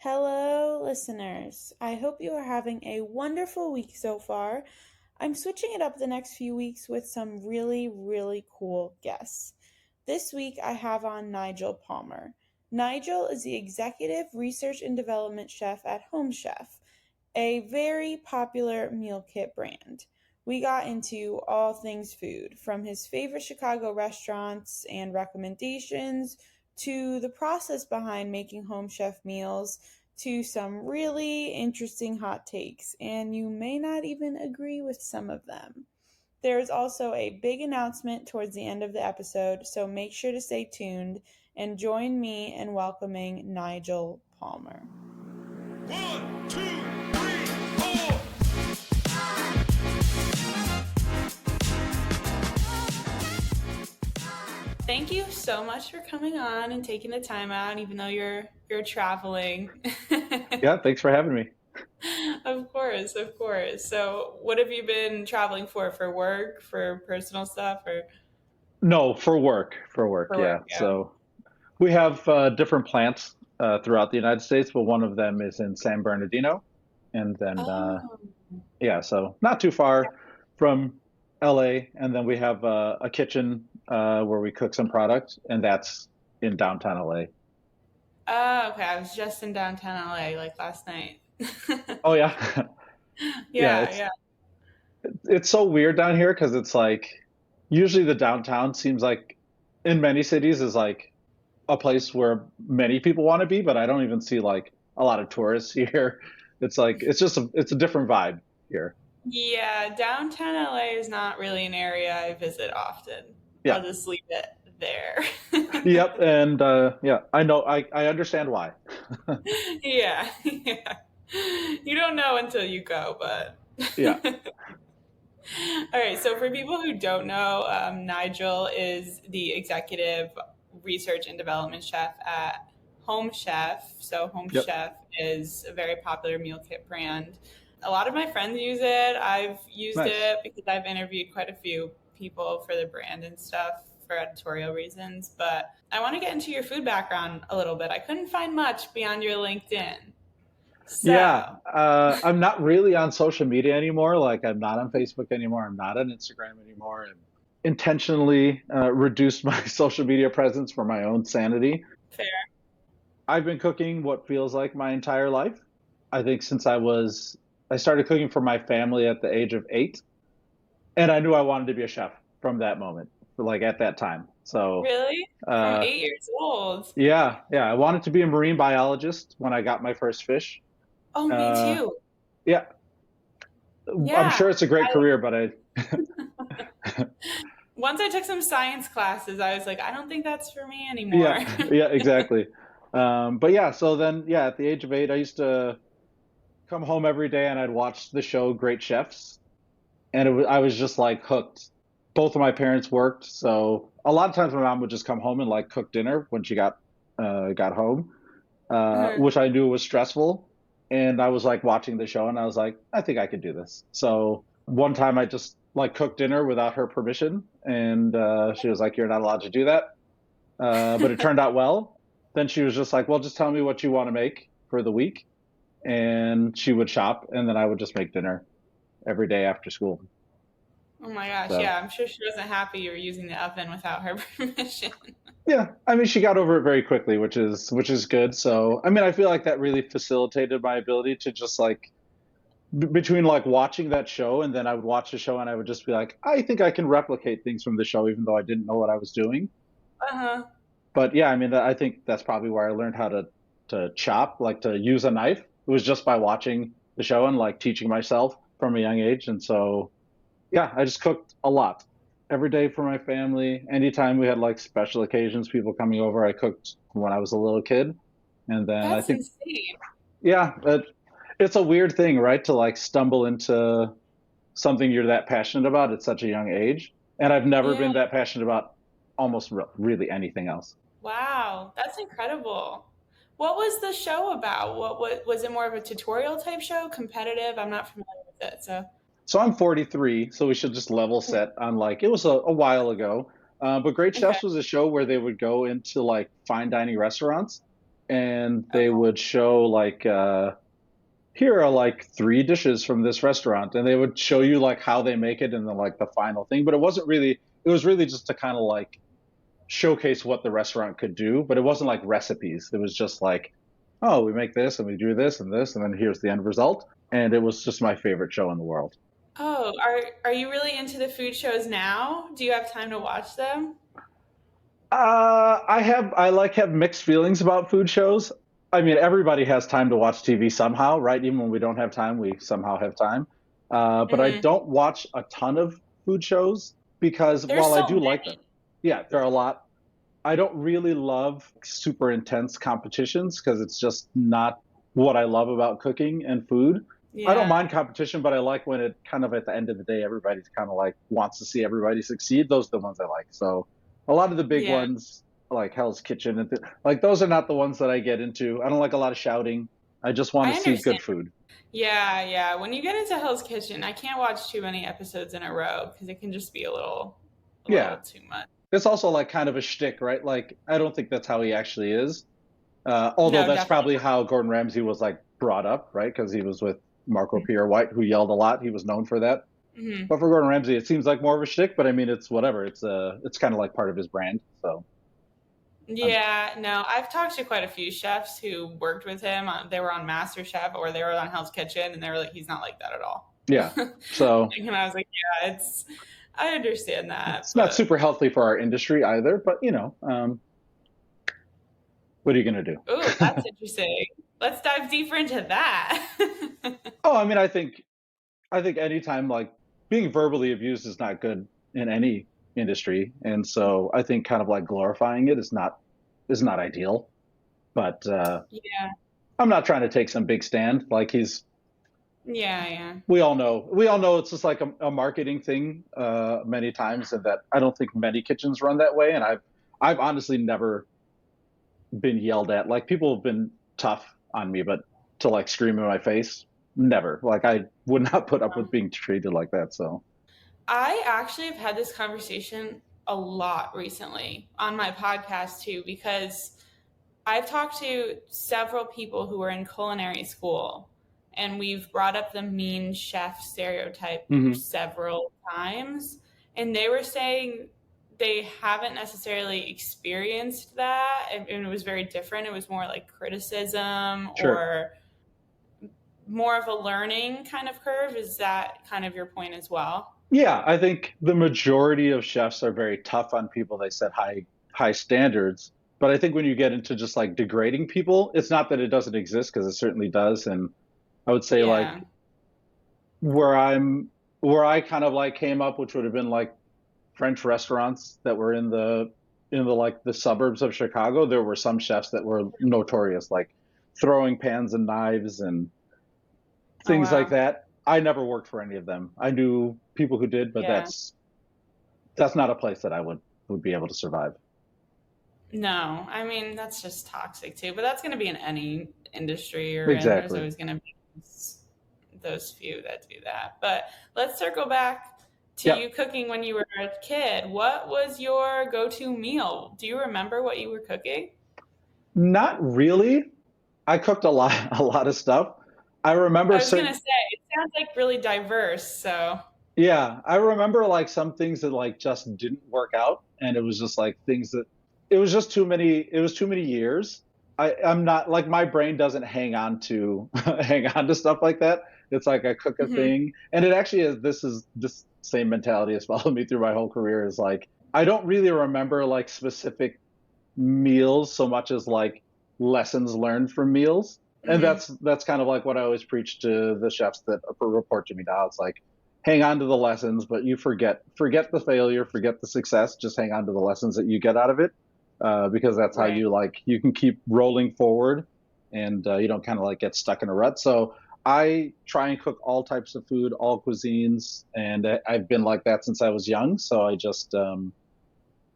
Hello, listeners. I hope you are having a wonderful week so far. I'm switching it up the next few weeks with some really cool guests. This week I have on Nigel Palmer. Nigel is the Executive Research and Development Chef at Home Chef, a very popular meal kit brand. We got into all things food, from his favorite Chicago restaurants and recommendations to the process behind making Home Chef meals to some really interesting hot takes, and you may not even agree with some of them. There is also a big announcement towards the end of the episode, so make sure to stay tuned and join me in welcoming Nigel Palmer. One, two, three, four. Thank you so much for coming on and taking the time out, even though you're traveling. Yeah, thanks for having me. Of course, of course. So, what have you been traveling for? For work, for personal stuff, or No, for work, for yeah. work? Yeah. So we have different plants throughout the United States, but one of them is in San Bernardino. And then, Oh, yeah, so not too far from LA. And then we have a kitchen where we cook some product, and that's in downtown LA. okay. I was just in downtown LA like last night. Oh, yeah. Yeah, Yeah, yeah. it's so weird down here because it's like usually the downtown seems like in many cities is like a place where many people want to be, but I don't even see like a lot of tourists here. It's like it's a different vibe here. Yeah, downtown LA is not really an area I visit often. Yeah. I'll just leave it there. Yep. And yeah, I know I understand why. Yeah, yeah. You don't know until you go, but. Yeah. All right, so for people who don't know, Nigel is the executive research and development chef at Home Chef. So, Home Yep. Chef is a very popular meal kit brand. A lot of my friends use it. I've used Nice. it because I've interviewed quite a few people for the brand and stuff for editorial reasons. But I want to get into your food background a little bit. I couldn't find much beyond your LinkedIn. Yeah. So, I'm not really on social media anymore. Like I'm not on Facebook anymore. I'm not on Instagram anymore. And intentionally reduced my social media presence for my own sanity. fair. I've been cooking what feels like my entire life. I think since I started cooking for my family at the age of 8, and I knew I wanted to be a chef from that moment, like at that time. So, Really? From uh, 8 years old? yeah, I wanted to be a marine biologist when I got my first fish. Oh, me Uh, too. yeah, I'm Yeah. sure it's a great career, but Once I took some science classes, I was like, I don't think that's for me anymore. yeah, yeah, exactly. But yeah, so then, yeah, at the age of 8, I used to come home every day and I'd watch the show Great Chefs. And I was just like hooked. Both of my parents worked, so a lot of times my mom would just come home and like cook dinner when she got home, Mhm. which I knew was stressful. And I was like watching the show, and I was like, I think I could do this. So one time I just like cooked dinner without her permission, and she was like, "You're not allowed to do that." But it turned out well. Then she was just like, "Well, just tell me what you want to make for the week," and she would shop, and then I would just make dinner every day after school. Oh my gosh, So yeah, I'm sure she wasn't happy you were using the oven without her permission. yeah, I mean, she got over it very quickly, which is good. So I mean, I feel like that really facilitated my ability to just like between like watching that show and then I would watch the show and I would just be like, I think I can replicate things from the show, even though I didn't know what I was doing. Uh-huh. But yeah, I mean, I think that's probably where I learned how to chop, like to use a knife. It was just by watching the show and like teaching myself from a young age. And so yeah, I just cooked a lot every day for my family. Anytime we had like special occasions, people coming over, I cooked when I was a little kid. And then I That's think, insane. yeah, it's a weird thing, right? To like stumble into something you're that passionate about at such a young age. And I've never Yeah. been that passionate about almost really anything else. Wow, that's incredible. What was the show about? What was it, more of a tutorial type show, competitive? I'm not familiar with it, so. So I'm 43, so we should just level set on like it was a while ago. But Great Okay. Chefs was a show where they would go into like fine dining restaurants and they would show like here are like three dishes from this restaurant, and they would show you like how they make it and then like the final thing. But it was really just to kind of like showcase what the restaurant could do, but it wasn't like recipes. It was just like, oh, we make this and we do this, and then here's the end result. And it was just my favorite show in the world. Oh, are you really into the food shows now? Do you have time to watch them? I like have mixed feelings about food shows. I mean, everybody has time to watch TV somehow, right? Even when we don't have time, we somehow have time. But I Hmm. don't watch a ton of food shows because There's while I so do like them, many. yeah, there are a lot. I don't really love super intense competitions because it's just not what I love about cooking and food. I don't Yeah, mind competition, but I like when it kind of at the end of the day, everybody's kind of like wants to see everybody succeed. Those are the ones I like. So a lot of the big yeah. ones, like Hell's Kitchen, and like those are not the ones that I get into. I don't like a lot of shouting. I just want I to see understand. good food. Yeah, yeah. When you get into Hell's Kitchen, I can't watch too many episodes in a row because it can just be a Yeah. little too much. It's also like kind of a shtick, right? Like I don't think that's how he actually is. Although No, that's definitely probably how Gordon Ramsay was like brought up, right? Because he was with Marco Pierre White, who yelled a lot. He was known for that. not. Hmm. But for Gordon Ramsay, it seems like more of a shtick. But I mean, it's whatever. It's kind of like part of his brand. So um, Yeah, no, I've talked to quite a few chefs who worked with him. They were on MasterChef or they were on Hell's Kitchen, and they were like, he's not like that at all. yeah. So And I was like, yeah, I understand that, it's not but super healthy for our industry either. But what are you gonna do? oh, that's interesting. Let's dive deeper into that. Oh, I mean, I think anytime like being verbally abused is not good in any industry, and so I think kind of like glorifying it is not ideal. But Yeah, I'm not trying to take some big stand. Like yeah, yeah. we all know it's just like a marketing thing many times, and that I don't think many kitchens run that way. And I've honestly never been yelled at. Like people have been tough on me, but to like scream in my face, never. Like I would not put up with being treated like that. So I actually have had this conversation a lot recently on my podcast too, because I've talked to several people who are in culinary school, and we've brought up the mean chef stereotype mhm. several times. And they were saying they haven't necessarily experienced that. And it was very different. It was more like criticism Sure. or more of a learning kind of curve. Is that kind of your point as well? Yeah, I think the majority of chefs are very tough on people. They set high standards, but I think when you get into just like degrading people, it's not that it doesn't exist because it certainly does. And I would say like Yeah. where I'm where I kind of like came up, which would have been like French restaurants that were in the like the suburbs of Chicago, there were some chefs that were notorious, like throwing pans and knives and Oh, things like wow. that. I never worked for any of them. I knew people who did, but Yeah. that's not a place that I would be able to survive. No, I mean, that's just toxic too, but that's going to be in any industry you're in. There's Exactly. always going to be those few that do that. But let's circle back to Yep. you cooking when you were a kid. What was your go-to meal? Do you remember what you were cooking? Not really. I cooked a lot a lot of stuff. I remember I was going to certain say, it sounds like really diverse. So, Yeah, I remember like some things that like just didn't work out, and it was just like things that it was just too many. It was too many years. I'm not like my brain doesn't hang on to hang on to stuff like that. It's like I cook a mhm. thing, and it actually is. This same mentality has followed me through my whole career. Is like I don't really remember like specific meals so much as like lessons learned from meals, and Mhm. that's kind of like what I always preach to the chefs that report to me now. It's like hang on to the lessons, but you forget the failure, forget the success. Just hang on to the lessons that you get out of it, because that's how Right. you can keep rolling forward, and you don't kind of like get stuck in a rut. So I try and cook all types of food, all cuisines, and I've been like that since I was young. So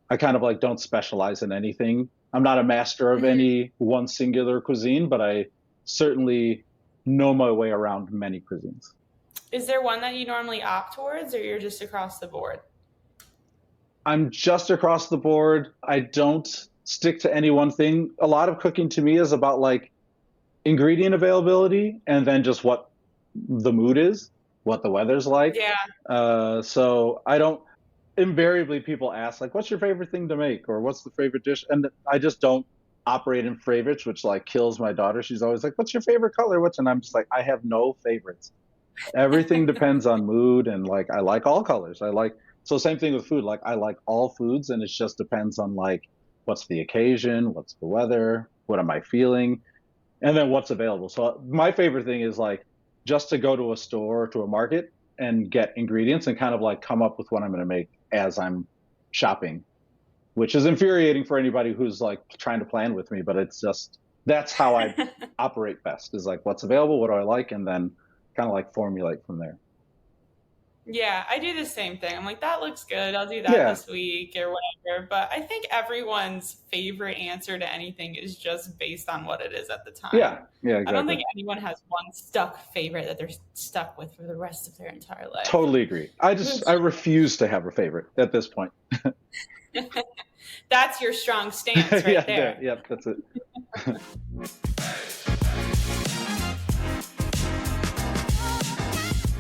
I kind of like don't specialize in anything. I'm not a master of Mhm. any one singular cuisine, but I certainly know my way around many cuisines. Is there one that you normally opt towards, or you're just across the board? I'm just across the board. I don't. stick to any one thing. A lot of cooking to me is about like ingredient availability and then just what the mood is, what the weather's like. Yeah. So I don't, invariably people ask like, what's your favorite thing to make? Or what's the favorite dish? And I just don't operate in favorites, which like kills my daughter. She's always like, what's your favorite color? And I'm just like, I have no favorites. Everything depends on mood, and like I like all colors. So same thing with food. Like I like all foods, and it just depends on like what's the occasion, what's the weather, what am I feeling, and then what's available. So my favorite thing is like just to go to a store or to a market and get ingredients and kind of like come up with what I'm going to make as I'm shopping, which is infuriating for anybody who's like trying to plan with me, but it's just that's how I operate best, is like what's available, what do I like, and then kind of like formulate from there. Yeah, I do the same thing. I'm like, that looks good. I'll do that Yeah, this week or whatever. But I think everyone's favorite answer to anything is just based on what it is at the yeah, time. yeah, I don't exactly. think anyone has one stuck favorite that they're stuck with for the rest of their entire life. Totally agree. I refuse to have a favorite at this point. That's your strong stance Yeah, right there. yep, that's it.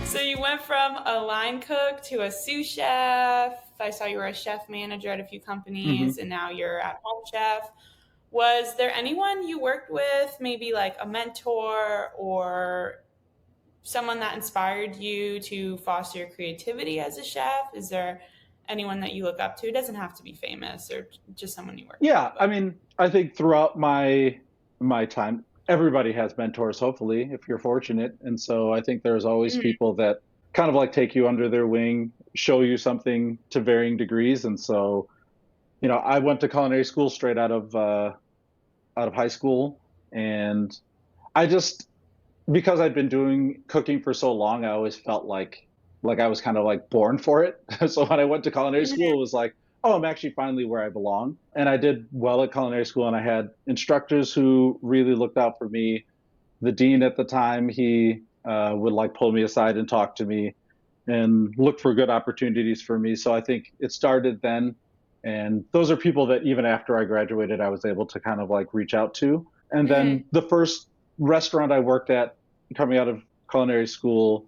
So you went from a line cook to a sous chef. I saw you were a chef manager at a few companies, Hmm. and now you're at home chef. Was there anyone you worked with, maybe like a mentor or someone that inspired you to foster your creativity as a chef? Is there anyone that you look up to? It doesn't have to be famous or just someone you work with, Yeah, I but mean, I think throughout my time, everybody has mentors, hopefully, if you're fortunate. And so I think there's always Mhm. people that kind of like take you under their wing, show you something to varying degrees. And so, I went to culinary school straight out of high school, and I just because I'd been doing cooking for so long, I always felt like I was kind of like born for it. So when I went to culinary school, it was like, oh, I'm actually finally where I belong. And I did well at culinary school, and I had instructors who really looked out for me. The dean at the time, he would like pull me aside and talk to me and look for good opportunities for me. So I think it started then. And those are people that even after I graduated, I was able to kind of like reach out to. And then Mhm. the first restaurant I worked at coming out of culinary school,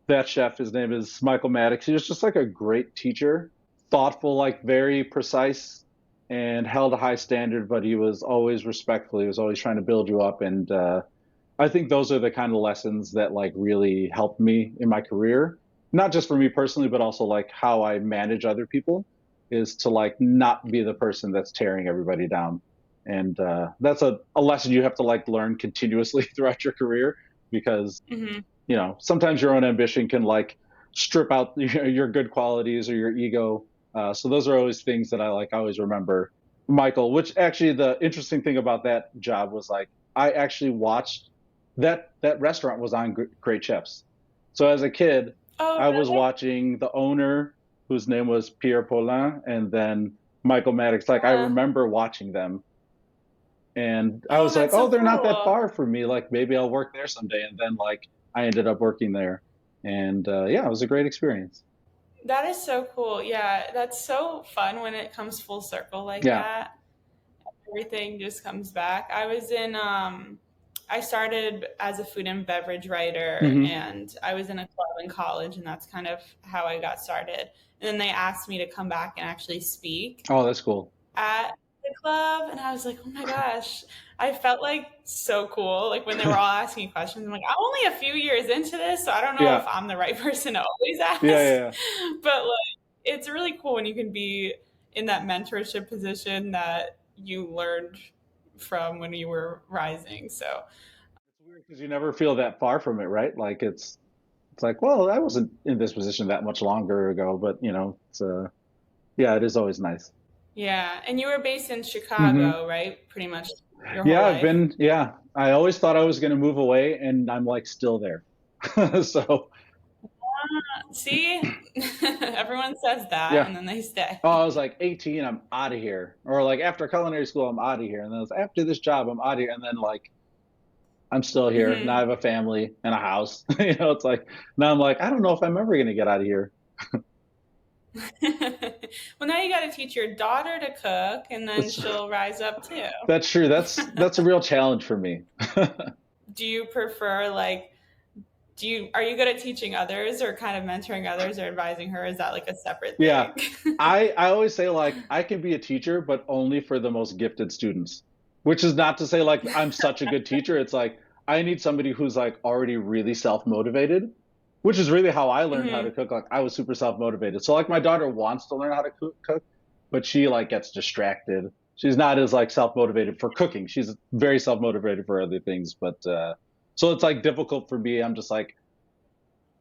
that chef, his name is Michael Maddox. He was just like a great teacher, thoughtful, like very precise, and held a high standard, but he was always respectful. He was always trying to build you up. And I think those are the kind of lessons that like really helped me in my career, not just for me personally, but also like how I manage other people, is to like not be the person that's tearing everybody down. And that's a lesson you have to like learn continuously throughout your career, because Mhm. sometimes your own ambition can like strip out your good qualities or your ego. So those are always things that I always remember Michael. Which actually, the interesting thing about that job was like I actually watched that restaurant was on Great Chefs. So as a kid, Oh, I was really? watching the owner, whose name was Pierre Paulin, and then Michael Maddox. Like I Uh, remember watching them, and I oh, was like, that's oh, so they're not that cool. far from me. Like maybe I'll work there someday. And then like I ended up working there, and yeah, it was a great experience. That is so cool. Yeah, that's so fun when it comes full circle like Yeah. that. Everything just comes back. I started as a food and beverage writer, Hmm. and I was in a club in college, and that's kind of how I got started. And then they asked me to come back and actually speak Oh, that's cool. at the club, and I was like, oh my gosh, I felt like so cool. Like when they were all asking questions, I'm like, I'm only a few years into this, so I don't know if Yeah. I'm the right person to always Yeah. ask. Yeah. But like, it's really cool when you can be in that mentorship position that you learned from when you were rising. So It's weird because you never feel that far from it, right? Like it's like, well, I wasn't in this position that much longer ago, but it's yeah, it is always nice. yeah, and you were based in Hmm. Chicago, right? Pretty much your whole Yeah, life. yeah. I always thought I was going to move away, and I'm like still there. So See, everyone says that, yeah. and then they stay. Oh, I was like 18, I'm out of here. Or like after culinary school, I'm out of here. And then it was after this job, I'm out of here. And then like I'm still here. Now I Hmm. have a family and a house. It's like now I'm like, I don't know if I'm ever gonna get out of here. Well, now you got to teach your daughter to cook, and then That's she'll rise up too. that's true. That's a real challenge for me. Do you prefer like are you good at teaching others or kind of mentoring others or advising her? Is that like a separate Yeah. thing? I always say like I can be a teacher, but only for the most gifted students. Which is not to say like I'm such a good teacher. It's like I need somebody who's like already really self-motivated, which is really how I learned how to Hmm. cook. Like I was super self-motivated. So like my daughter wants to learn how to cook, but she like gets distracted. She's not as like self-motivated for cooking. She's very self-motivated for other things, but so it's like difficult for me. I'm just like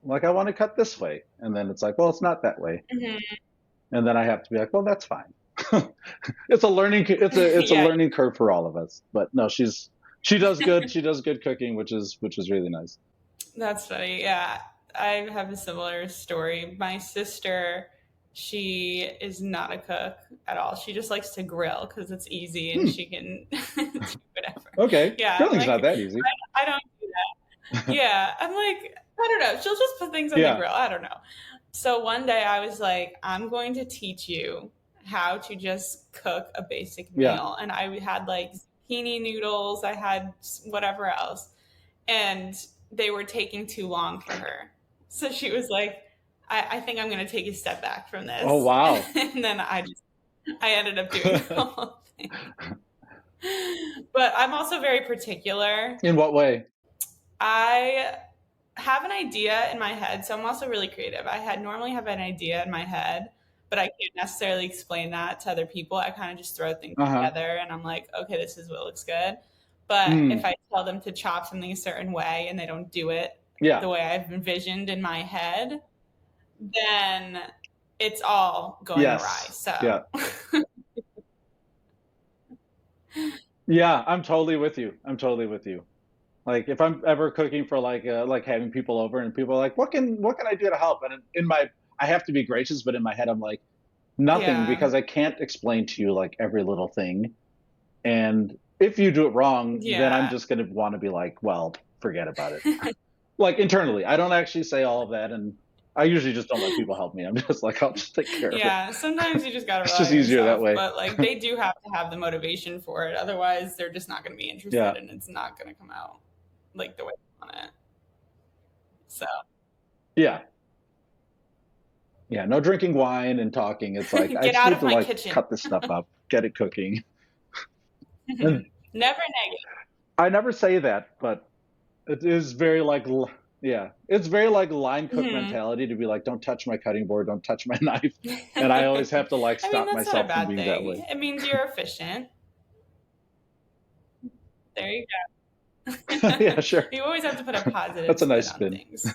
I want to cut this way, and then it's like, well, it's not that way, Hmm. and then I have to be like, well, that's fine. It's a Yeah, learning curve for all of us. But no, she does good. She does good cooking, which is really nice. that's funny. Yeah, I have a similar story. My sister, she is not a cook at all. She just likes to grill because it's easy and Hmm, she can do whatever. okay, Yeah, I'm grilling's like, not that easy. I don't do that. Yeah, I'm like, I don't know. She'll just put things on the Yeah, grill. I don't know. So one day I was like, I'm going to teach you how to just cook a basic yeah. meal. And I had like zucchini noodles, I had whatever else. And they were taking too long for her. So she was like, I think I'm going to take a step back from Oh this. wow. And then I ended up doing the whole thing. But I'm also very particular. In what way? I have an idea in my head, so I'm also really creative. Normally have an idea in my head, but I can't necessarily explain that to other people. I kind of just throw things Uh-huh. together and I'm like, okay, this is what looks good. But if Mm, I tell them to chop something a certain way and they don't do it yeah. the way I've envisioned in my head, then it's all going awry. Yes. So Yeah. Yeah. I'm totally with you. I'm totally with you. Like if I'm ever cooking for like having people over and people are like, what can I do to help? And in my I have to be gracious, but in my head I'm like nothing yeah. because I can't explain to you like every little thing. And if you do it wrong, then I'm Yeah. just going to want to be like, well, forget about it. Like internally, I don't actually say all of that. And I usually just don't let people help me. I'm just like, I'll just take care of it. Yeah, sometimes you just gotta It's rely just on easier that yourself, way. but like they do have to have the motivation for it. Otherwise, they're just not going to be Yeah. interested and it's not going to come out like the way you want it. So, Yeah. Yeah. No drinking wine and talking. It's like, I get just out need of to my like kitchen. cut this stuff up, get it cooking. And Never negative. I never say that, but it is very like, yeah, it's very like line cook Mhm. mentality to be like, don't touch my cutting board, don't touch my knife. And I always have to like I mean, stop that's not a myself from bad being that way. thing. It means you're efficient. There you go. Yeah, sure. You always have to put a positive That's a spin nice on spin. things.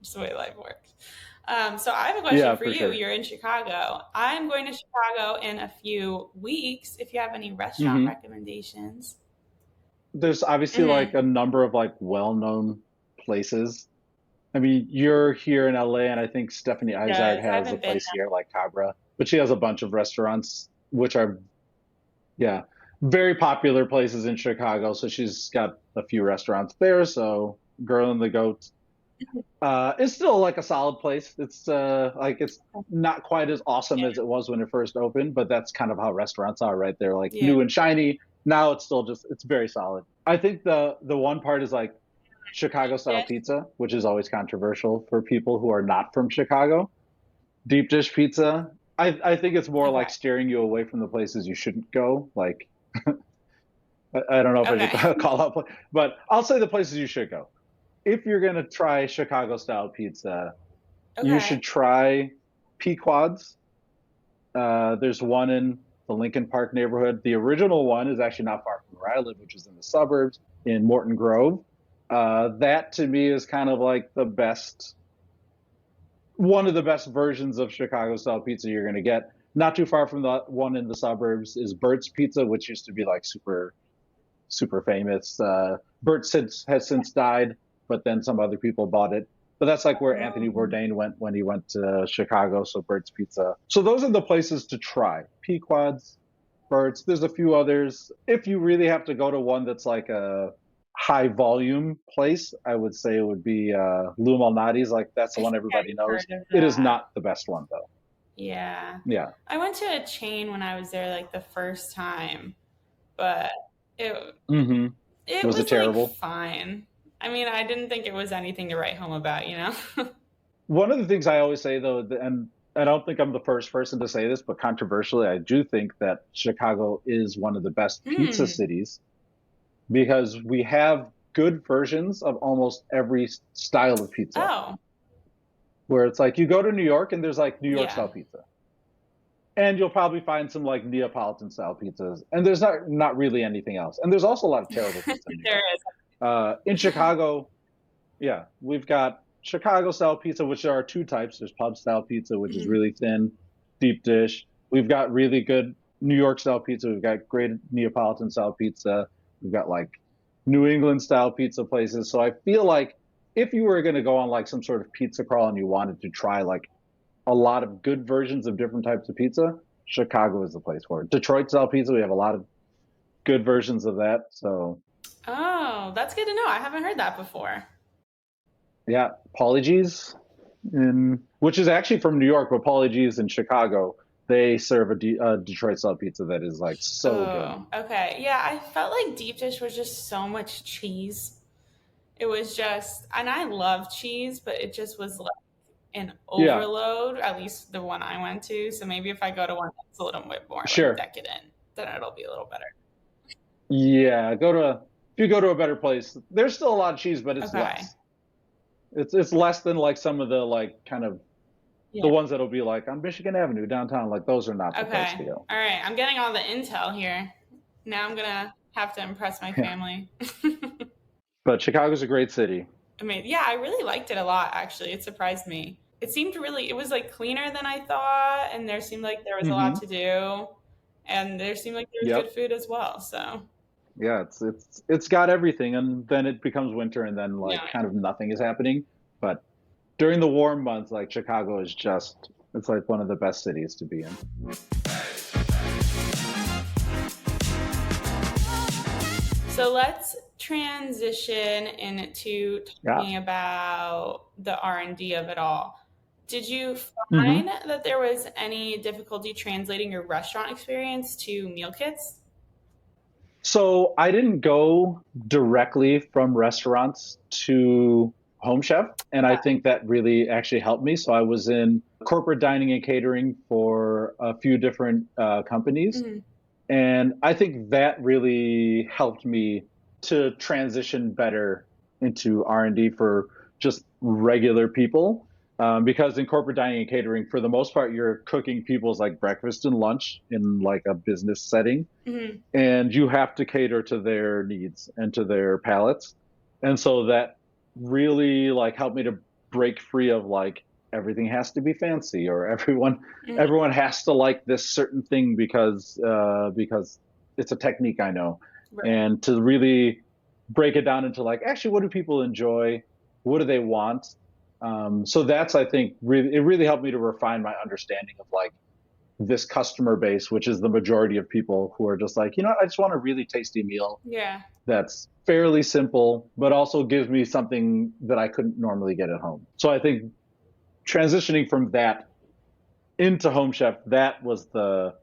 Just the way life works. So I have a question Yeah, for for you. sure. You're in Chicago. I'm going to Chicago in a few weeks. If you have any restaurant Hmm. recommendations. There's obviously like Hmm. a number of like well-known places. I mean, you're here in LA, and I think Stephanie Izard Yes, I has a haven't been. place here like Cabra, but she has a bunch of restaurants which are, yeah, very popular places in Chicago. So she's got a few restaurants there. So Girl and the Goat it's still like a solid place. It's like it's not quite as awesome as it was when it first opened, but that's kind of how restaurants are, right? They're like Yeah. new and shiny. Now it's still just it's very solid. I think the one part is like Chicago style Dish. pizza, which is always controversial for people who are not from Chicago. Deep dish pizza. I think it's more Okay. like steering you away from the places you shouldn't go. Like I don't know if I Okay. should call out, but I'll say the places you should go. If you're gonna try Chicago style pizza, you should Okay. try Pequod's. There's one in the Lincoln Park neighborhood. The original one is actually not far from where I live, which is in the suburbs in Morton Grove. That to me is kind of like one of the best versions of Chicago style pizza you're going to get. Not too far from the one in the suburbs is Bert's Pizza, which used to be like super, super famous. Bert has since died, but then some other people bought it. But that's like where Anthony Oh. Bourdain went when he went to Chicago. So Bert's Pizza. So those are the places to try. Pequod's, Bert's. There's a few others. If you really have to go to one that's like a high volume place, I would say it would be Lou Malnati's. Like that's the I one think everybody I've knows. heard of It is that. not the best one though. Yeah. Yeah. I went to a chain when I was there like the first time, but it Mm-hmm. it Was it was like terrible? fine. I mean, I didn't think it was anything to write home about, One of the things I always say though, and I don't think I'm the first person to say this, but controversially, I do think that Chicago is one of the best pizza Hmm. cities because we have good versions of almost every style of pizza. Oh, Where it's like you go to New York and there's like New York yeah. style pizza. And you'll probably find some like Neapolitan style pizzas. And there's not really anything else. And there's also a lot of terrible pizza in New There York. is. In Chicago, yeah, we've got Chicago style pizza, which there are two types. There's pub style pizza, which is Mhm. really thin, deep dish. We've got really good New York style pizza. We've got great Neapolitan style pizza. We've got like New England style pizza places. So I feel like if you were going to go on like some sort of pizza crawl and you wanted to try like a lot of good versions of different types of pizza, Chicago is the place for it. Detroit style pizza, we have a lot of good versions of that. So Oh, that's good to know. I haven't heard that before. yeah, Pauly G's, which is actually from New York, but Pauly G's in Chicago, they serve a Detroit style pizza that is like so good. Oh, okay. Yeah, I felt like deep dish was just so much cheese. It was just, and I love cheese, but it just was like an Yeah, overload, at least the one I went to. So maybe if I go to one that's a little bit more like sure. decadent, then it'll be a little better. Yeah, if you go to a better place, there's still a lot of cheese, but it's Okay. less. It's less than like some of the like kind of the Yeah. ones that'll be like on Michigan Avenue downtown. Like those are not the place Okay. to go. All right. I'm getting all the intel here. Now I'm gonna have to impress my Yeah, family. but Chicago's a great city. I mean, yeah, I really liked it a lot, actually. It surprised me. It seemed really, it was like cleaner than I thought, and there seemed like there was a lot Hmm. to do, and there seemed like there was good Yep. food as well. So, Yeah, it's got everything, and then it becomes winter, and then like yeah. kind of nothing is happening. But during the warm months, like Chicago is just it's like one of the best cities to be in. So let's transition into Yeah. talking about the R&D of it all. Did you Hmm. find that there was any difficulty translating your restaurant experience to meal kits? So I didn't go directly from restaurants to home chef, and I think that really actually helped me. So I was in corporate dining and catering for a few different companies, Mhm. and I think that really helped me to transition better into R&D for just regular people. Because in corporate dining and catering, for the most part, you're cooking people's like breakfast and lunch in like a business setting, Mhm. and you have to cater to their needs and to their palates. And so that really like helped me to break free of like everything has to be fancy or Mhm. everyone has to like this certain thing because it's a technique I know, Right. and to really break it down into like actually what do people enjoy, what do they want. So that's I think really it really helped me to refine my understanding of like this customer base, which is the majority of people who are just like, you know what, I just want a really tasty meal Yeah. that's fairly simple, but also gives me something that I couldn't normally get at home. So I think transitioning from that into Home Chef, that was the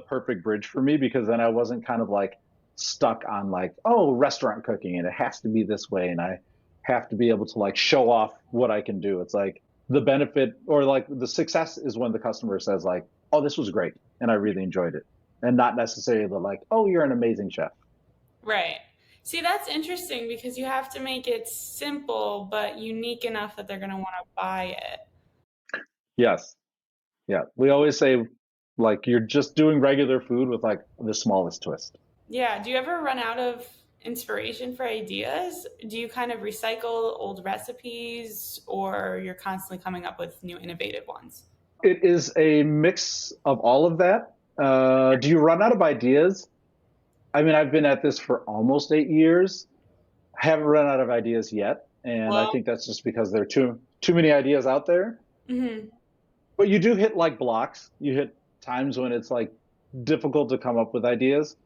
perfect bridge for me because then I wasn't kind of like stuck on like, oh, restaurant cooking and it has to be this way and I have to be able to like show off what I can do. It's like the benefit or like the success is when the customer says like, oh, this was great and I really enjoyed it. And not necessarily the like, oh, you're an amazing chef. Right. See, that's interesting because you have to make it simple but unique enough that they're going to want to buy it. Yes. Yeah. We always say like you're just doing regular food with like the smallest twist. Yeah. Do you ever run out of inspiration for ideas? Do you kind of recycle old recipes or you're constantly coming up with new innovative ones? It is a mix of all of that. Do you run out of ideas? I mean, I've been at this for almost 8 years. I haven't run out of ideas yet, and I Well, think that's just because there are too many ideas out there. hmm But you do hit like blocks. You hit times when it's like difficult to come up with ideas.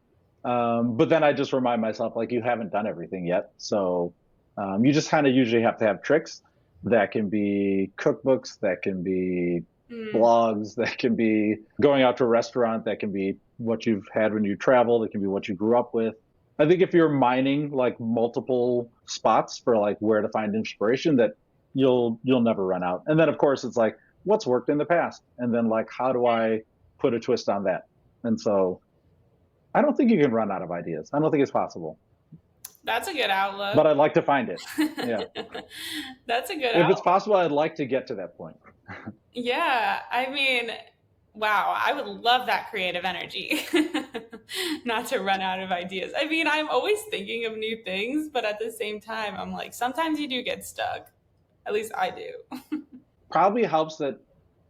But then I just remind myself, like, you haven't done everything yet. So you just kind of usually have to have tricks that can be cookbooks, that can be Mm, blogs, that can be going out to a restaurant, that can be what you've had when you travel, that can be what you grew up with. I think if you're mining like multiple spots for like where to find inspiration, that you'll never run out. And then of course it's like what's worked in the past, and then like how do I put a twist on that? And so I don't think you can run out of ideas. I don't think it's possible, that's a good outlook. but I'd like to find it. Yeah. That's a good If it's outlook. possible, I'd like to get to that point. Yeah, I mean, wow, I would love that creative energy. Not to run out of ideas. I mean, I'm always thinking of new things, but at the same time, I'm like, sometimes you do get stuck. At least I do. Probably helps that.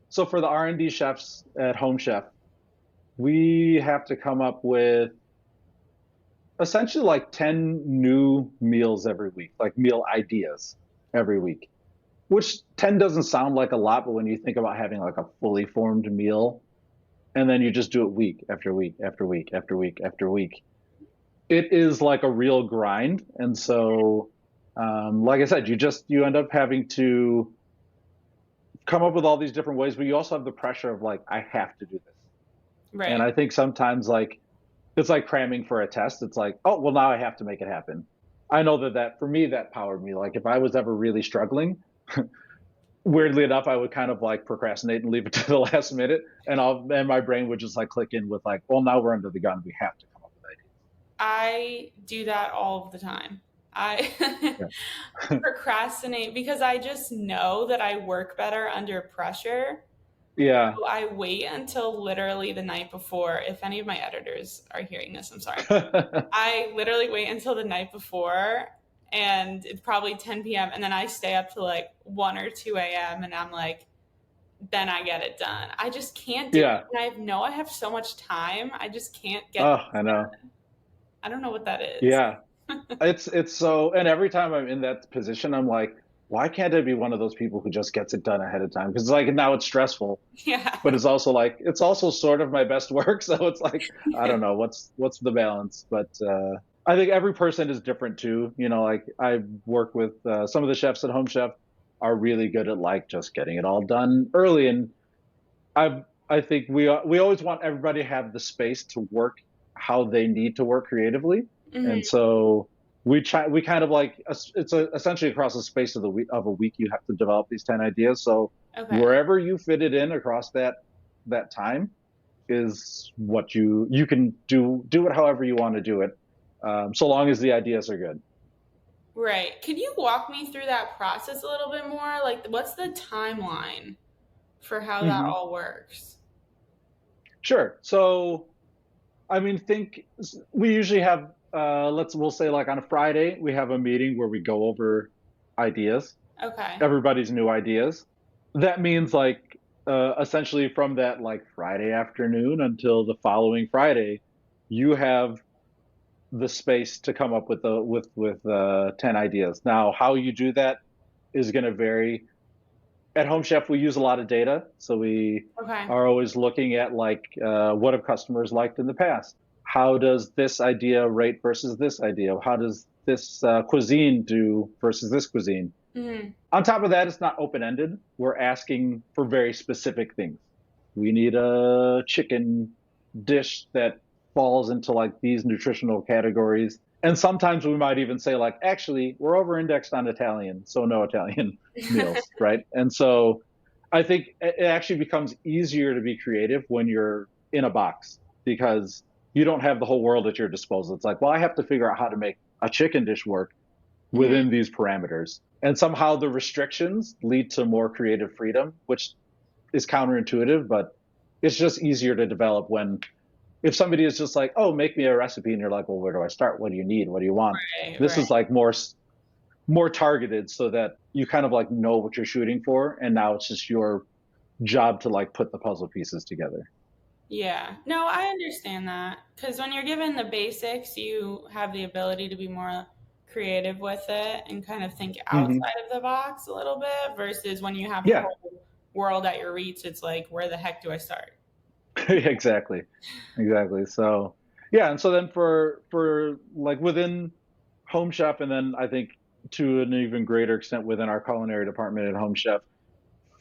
So for the R&D chefs at Home Chef, we have to come up with essentially like 10 new meals every week, like meal ideas every week, which 10 doesn't sound like a lot, but when you think about having like a fully formed meal and then you just do it week after week after week after week after week, it is like a real grind. And so, like I said, you end up having to come up with all these different ways, but you also have the pressure of like, I have to do this. And Right. I think sometimes like it's like cramming for a test. It's like, oh, well, now I have to make it happen. I know that for me, that powered me. Like if I was ever really struggling, weirdly enough, I would kind of like procrastinate and leave it to the last minute. And my brain would just like click in with like, well, now we're under the gun. We have to come up with I do that all of the time. I ideas. procrastinate because I just know that I work better under pressure. Yeah. So I wait until literally the night before. If any of my editors are hearing this, I'm sorry. Yeah. I literally wait until the night before and it's probably 10 p.m. and then I stay up to like 1 or 2 a.m. and I'm like, then I get it done. I just can't do it. Yeah. And I have so much time. I just can't get Oh, I things know. done. I don't know what that is. Yeah. It's so, and every time I'm in that position, I'm like, why can't I be one of those people who just gets it done ahead of time? Because like now it's stressful, Yeah. but it's also like it's also sort of my best work. So it's like I don't know what's the balance, but I think every person is different too. You know, like I work with some of the chefs at Home Chef are really good at like just getting it all done early, and I think we always want everybody to have the space to work how they need to work creatively, and Mhm. so we kind of like essentially across the space of the week of a week you have to develop these 10 ideas. So Okay. wherever you fit it in across that time is what you can do it however you want to do it, so long as the ideas are good. Right. Can you walk me through that process a little bit more? Like, what's the timeline for how that Hmm. all works? Sure. So I mean, we usually have we'll say like on a Friday we have a meeting where we go over ideas, Okay. everybody's new ideas. That means like essentially from that like Friday afternoon until the following Friday, you have the space to come up with 10 ideas. Now, how you do that is going to vary. At Home Chef, we use a lot of data, so we Okay. are always looking at like what have customers liked in the past? How does this idea rate versus this idea? How does this cuisine do versus this cuisine? Hmm. On top of that, it's not open ended. We're asking for very specific things. We need a chicken dish that falls into like these nutritional categories. And sometimes we might even say, like, actually, we're over indexed on Italian, so no Italian meals, right? And so I think it actually becomes easier to be creative when you're in a box because you don't have the whole world at your disposal. It's like, well, I have to figure out how to make a chicken dish work Hmm. within these parameters. And somehow the restrictions lead to more creative freedom, which is counterintuitive, but it's just easier to develop when if somebody is just like, oh, make me a recipe, and you're like, well, where do I start? What do you need? What do you want? Right. This Right. is like more targeted so that you kind of like know what you're shooting for, and now it's just your job to like put the puzzle pieces together. Yeah. No, I understand that. Because when you're given the basics, you have the ability to be more creative with it and kind of think Hmm. outside of the box a little bit versus when you have the Yeah. whole world at your reach, it's like, where the heck do I start? Exactly. So Yeah, and so then for like within Home Chef, and then I think to an even greater extent within our culinary department at Home Chef,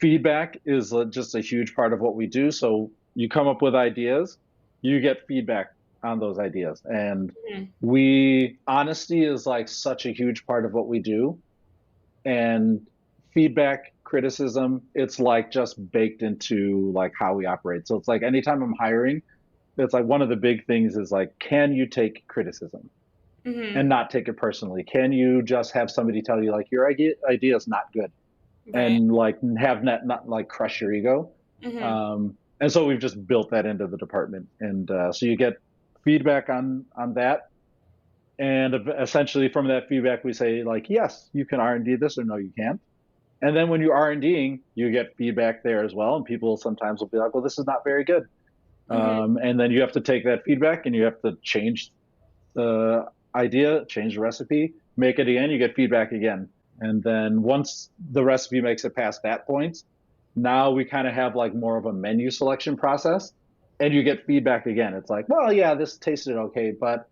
feedback is just a huge part of what we do. So you come up with ideas, you get feedback on those ideas, and Mhm. we honesty is like such a huge part of what we do, and feedback, criticism, it's like just baked into like how we operate. So it's like anytime I'm hiring, it's like one of the big things is like, can you take criticism and Mhm. not take it personally? Can you just have somebody tell you like your idea is not good, Right. and like have not like crush your ego? Mhm. And so we've just built that into the department, and so you get feedback on that, and essentially from that feedback we say like, yes, you can R&D this, or no, you can't. And then when you R&Ding, you get feedback there as well, and people sometimes will be like, well, this is not very good. Mhm. And then you have to take that feedback and you have to change the idea, change the recipe, make it again, you get feedback again. And then once the recipe makes it past that point, now we kind of have like more of a menu selection process, and you get feedback again. It's like, well, yeah, this tasted okay, but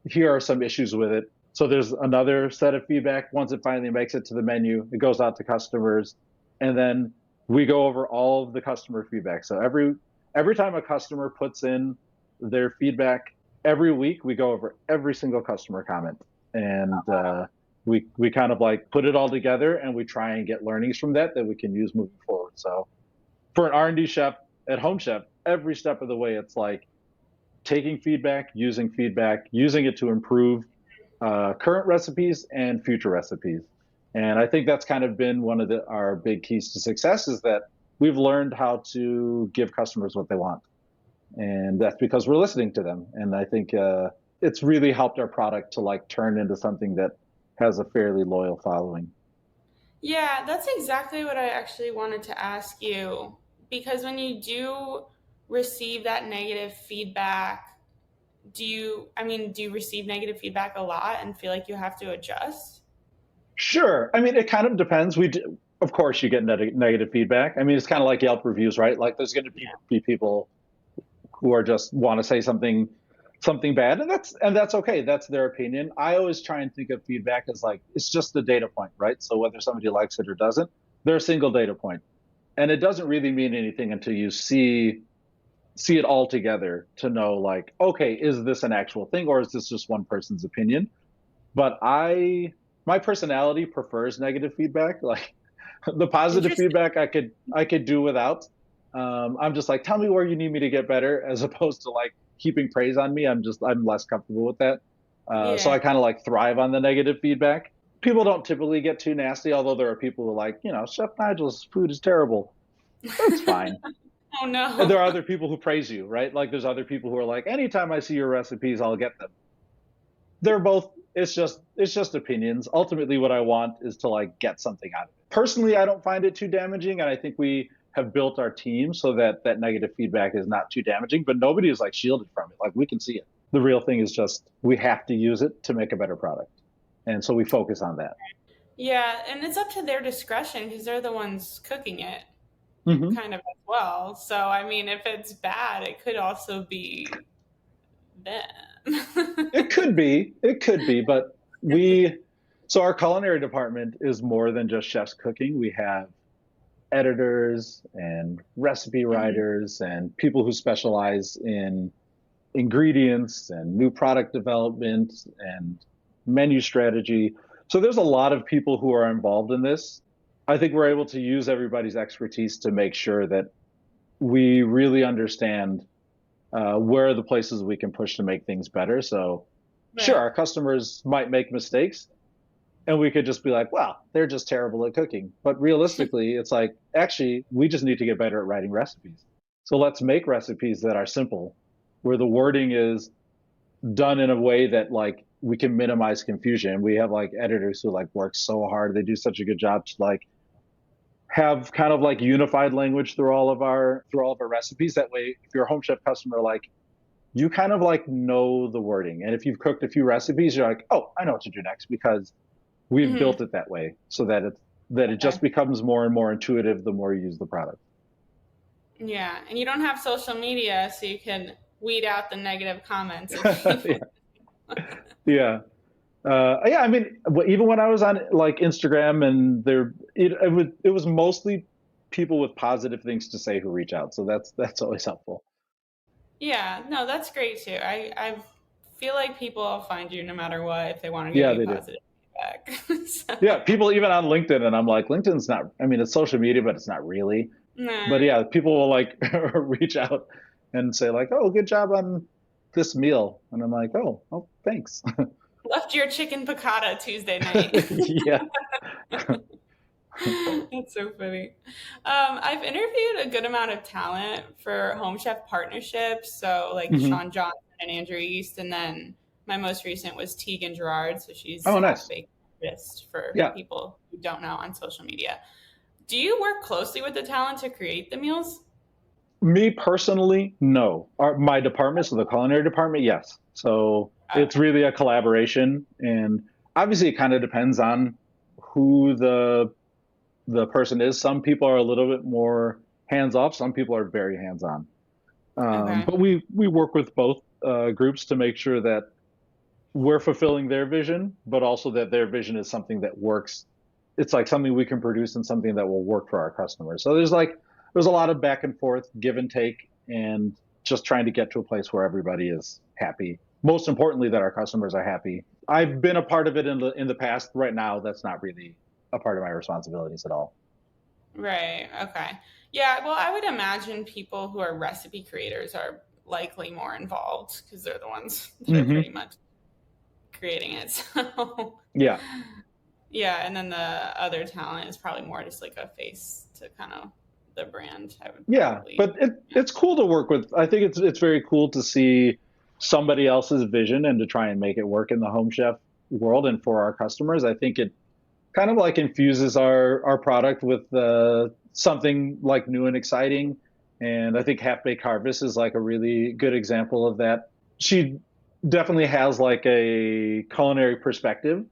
here are some issues with it. So there's another set of feedback. Once it finally makes it to the menu, it goes out to customers, and then we go over all of the customer feedback. So every time a customer puts in their feedback, every week we go over every single customer comment, and we kind of like put it all together, and we try and get learnings from that we can use moving forward. So for an R&D chef at Home Chef, every step of the way, it's like taking feedback, using it to improve current recipes and future recipes. And I think that's kind of been one of our big keys to success, is that we've learned how to give customers what they want. And that's because we're listening to them. And I think it's really helped our product to like turn into something that has a fairly loyal following. Yeah, that's exactly what I actually wanted to ask you. Because when you do receive that negative feedback, do you receive negative feedback a lot and feel like you have to adjust? Sure. I mean, it kind of depends. Of course, you get negative feedback. I mean, it's kind of like Yelp reviews, right? Like, there's going to Yeah. be people who are just want to say something bad, and that's okay. That's their opinion. I always try and think of feedback as like it's just a data point, right? So whether somebody likes it or doesn't, they're a single data point, and it doesn't really mean anything until you see it all together to know like, okay, is this an actual thing, or is this just one person's opinion? But my personality prefers negative feedback. Like the positive Interesting. feedback I could do without. I'm just like, tell me where you need me to get better, as opposed to like keeping praise on me. I'm less comfortable with that. So Yeah. I kind of like thrive on the negative feedback. People don't typically get too nasty, although there are people who are like, Chef Nigel's food is terrible. That's fine. Oh And no. there are other people who praise you, right? Like there's other people who are like, anytime I see your recipes, I'll get them. They're both, it's just opinions. Ultimately what I want is to like get something out of it. Personally, I don't find it too damaging, and I think we have built our team so that that negative feedback is not too damaging, but nobody is like shielded from it. Like we can see it. The real thing is just we have to use it to make a better product, and so we focus on that. Yeah, and it's up to their discretion because they're the ones cooking it Hmm. kind of as well. So, I mean, if it's bad, it could also be them. It could be, but we so our culinary department is more than just chefs cooking. We have editors and recipe Mhm. writers and people who specialize in ingredients and new product development and menu strategy. So there's a lot of people who are involved in this. I think we're able to use everybody's expertise to make sure that we really understand where are the places we can push to make things better. So sure, Right. our customers might make mistakes, and we could just be like, well, they're just terrible at cooking. But realistically, it's like, actually, we just need to get better at writing recipes. So let's make recipes that are simple, where the wording is done in a way that like we can minimize confusion. We have like editors who like work so hard. They do such a good job to like have kind of like unified language through all of our recipes. That way, if you're a Home Chef customer, like you kind of like know the wording. And if you've cooked a few recipes, you're like, oh, I know what to do next, because we've Hmm. built it that way so that it Okay. just becomes more and more intuitive the more you use the product. Yeah, and you don't have social media, so you can weed out the negative comments of people. Yeah. Yeah, I mean, even when I was on like Instagram, and it was mostly people with positive things to say who reach out, so that's always helpful. Yeah, no, that's great too. I feel like people will find you no matter what if they want to give Yeah, you they do. positive feedback. Yeah, So, people even on LinkedIn, and I'm like, LinkedIn's not. I mean, it's social media, but it's not really. But nah. yeah, people will like reach out and say like, "Oh, good job on this meal," and I'm like, "Oh, thanks." Left your chicken piccata Tuesday night. Yeah. That's so funny. I've interviewed a good amount of talent for Home Chef partnerships. So, like Hmm. Sean Johnson and Andrew East. And then my most recent was Tegan Gerard. So, she's Oh, half nice. baked breakfast for Yeah. people who don't know on social media. Do you work closely with the talent to create the meals? Me personally, no. My department, so the culinary department, yes. So it's Okay. really a collaboration, and obviously it kind of depends on who the person is. Some people are a little bit more hands off. Some people are very hands on. Okay. But we work with both groups to make sure that we're fulfilling their vision, but also that their vision is something that works. It's like something we can produce and something that will work for our customers. So there's a lot of back and forth, give and take, and just trying to get to a place where everybody is happy. Most importantly, that our customers are happy. I've been a part of it in the past. Right now, that's not really a part of my responsibilities at all. Right. Okay. Yeah. Well, I would imagine people who are recipe creators are likely more involved because they're the ones that are pretty Hmm. much creating it. So, Yeah. yeah. And then the other talent is probably more just like a face to kind of the brand, I would Yeah, probably. but it's cool to work with. I think it's very cool to see somebody else's vision and to try and make it work in the home chef world and for our customers. I think it kind of like infuses our product with something like new and exciting. And I think Half Baked Harvest is like a really good example of that. She definitely has like a culinary perspective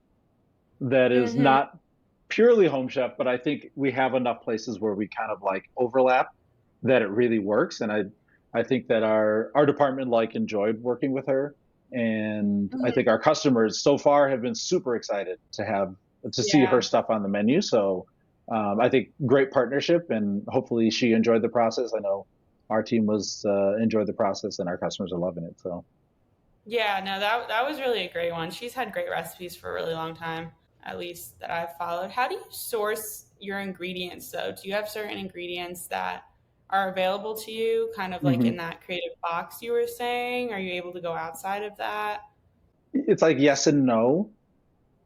that is Hmm. not purely home chef, but I think we have enough places where we kind of like overlap that it really works. And I think that our department like enjoyed working with her. And I think our customers so far have been super excited to see her Yeah. stuff on the menu. So I think great partnership, and hopefully she enjoyed the process. I know our team was enjoyed the process, and our customers are loving it. So Yeah. No, that was really a great one. She's had great recipes for a really long time, at least that I've followed. How do you source your ingredients though? Do you have certain ingredients that are available to you, kind of like in mhm. that creative box you were saying? Are you able to go outside of that? It's like yes and no.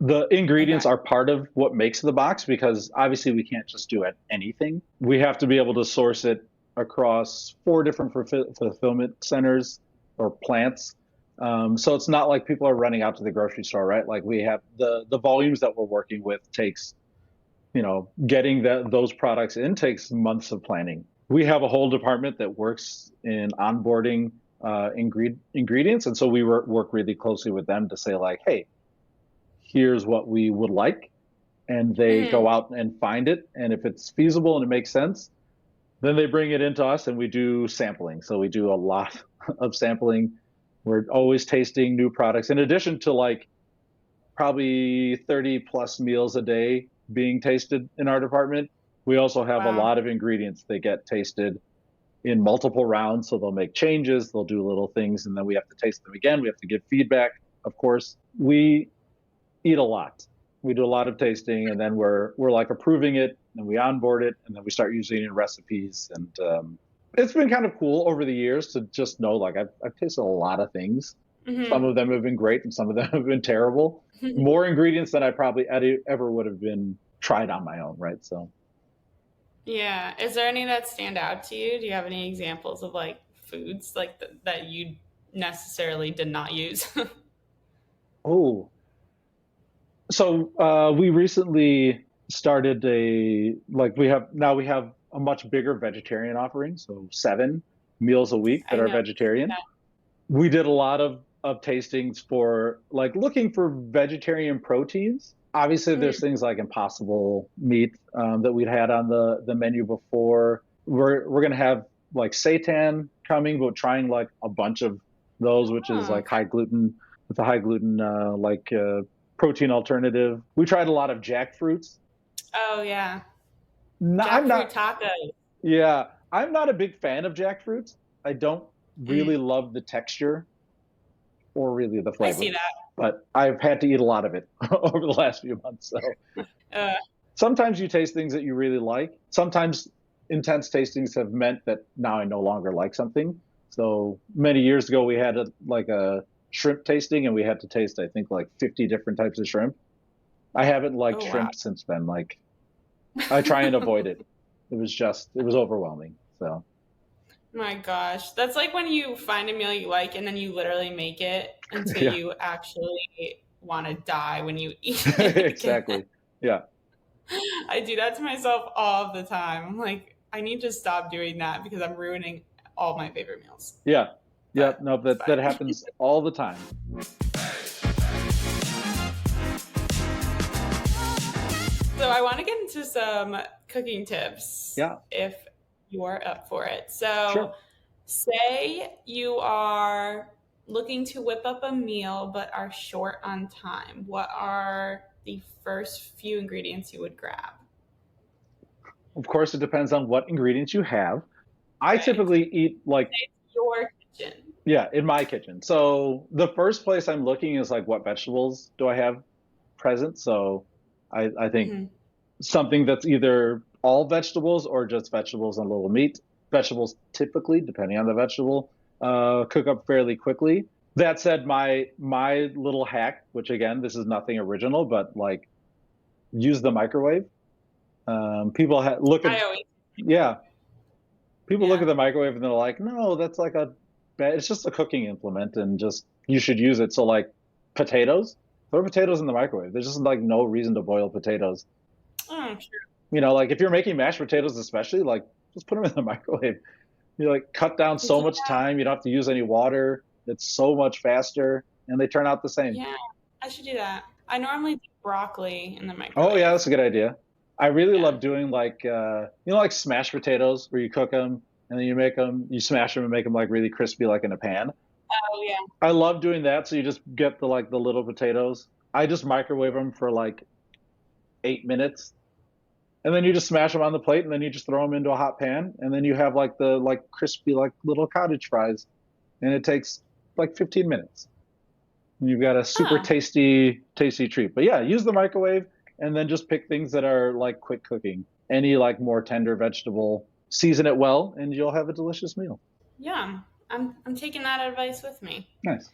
The Okay. ingredients are part of what makes the box, because obviously we can't just do anything. We have to be able to source it across four different fulfillment centers or plants. So it's not like people are running out to the grocery store, right? Like we have the volumes that we're working with takes, getting those products in takes months of planning. We have a whole department that works in onboarding ingredients, and so we work really closely with them to say like, hey, here's what we would like, and they go Mhm. out and find it, and if it's feasible and it makes sense, then they bring it into us and we do sampling. So we do a lot of sampling. We're always tasting new products in addition to like probably 30 plus meals a day being tasted in our department. We also have a Wow. lot of ingredients that get tasted in multiple rounds, so they'll make changes, they'll do little things, and then we have to taste them again, we have to give feedback. Of course, we eat a lot. We do a lot of tasting, and then we're like approving it, and we onboard it, and then we start using it in recipes. And it's been kind of cool over the years to just know like I've tasted a lot of things. Some Hmm. of them have been great, and some of them have been terrible. More ingredients than I probably ever would have been tried on my own, right? So, Yeah. Is there any that stand out to you? Do you have any examples of like foods like that you necessarily did not use? oh, so we recently started we have a much bigger vegetarian offering, so 7 meals a week that I are know. vegetarian. We did a lot of tastings for like looking for vegetarian proteins. Obviously, there's Mm, things like Impossible meat that we'd had on the menu before. We're gonna have like seitan coming, but trying like a bunch of those, which is Oh, like okay. high gluten. It's a high gluten protein alternative. We tried a lot of jackfruits. Oh yeah. I'm Jackfruit not. tacos. Yeah, I'm not a big fan of jackfruits. I don't Mm, really love the texture or really the I flavor, see that. but I've had to eat a lot of it over the last few months. So Uh, sometimes you taste things that you really like. Sometimes intense tastings have meant that now I no longer like something. So many years ago, we had a shrimp tasting, and we had to taste, I think, like 50 different types of shrimp. I haven't liked oh wow. shrimp since then. Like I try and avoid it. It was overwhelming. So My gosh. That's like when you find a meal you like and then you literally make it until yeah, you actually want to die when you eat it again. exactly. Yeah, I do that to myself all the time. I'm like, I need to stop doing that because I'm ruining all my favorite meals. yeah, yeah. But No, it's that fine. happens all the time. So I want to get into some cooking tips Yeah, if you're up for it. So sure. say you are looking to whip up a meal but are short on time. What are the first few ingredients you would grab? Of course, it depends on what ingredients you have. I Right. typically eat like, Say it's your kitchen. yeah, in my kitchen. So the first place I'm looking is like, what vegetables do I have present? So I think Hmm. something that's either all vegetables or just vegetables and a little meat. Vegetables typically, depending on the vegetable, cook up fairly quickly. That said, my little hack, which again, this is nothing original, but like use the microwave. People look at, I always, yeah, people look yeah. at the microwave and they're like, no, that's like it's just a cooking implement and just you should use it. So like potatoes, throw potatoes in the microwave. There's just like no reason to boil potatoes. Oh, sure. Like if you're making mashed potatoes, especially, like just put them in the microwave. You like cut down so much Yeah, time. You don't have to use any water. It's so much faster, and they turn out the same. yeah. I should do that. I normally do broccoli in the Oh yeah, microwave. that's a good idea. I really Yeah. love doing like like smashed potatoes where you cook them and then you smash them and make them like really crispy, like in a pan. Oh, yeah. I love doing that. So you just get the little potatoes. I just microwave them for like 8 minutes, and then you just smash them on the plate, and then you just throw them into a hot pan, and then you have like the like crispy like little cottage fries, and it takes like 15 minutes. And you've got a super Oh, tasty treat. But yeah, use the microwave, and then just pick things that are like quick cooking. Any like more tender vegetable, season it well, and you'll have a delicious meal. yeah. I'm taking that advice with me. Nice.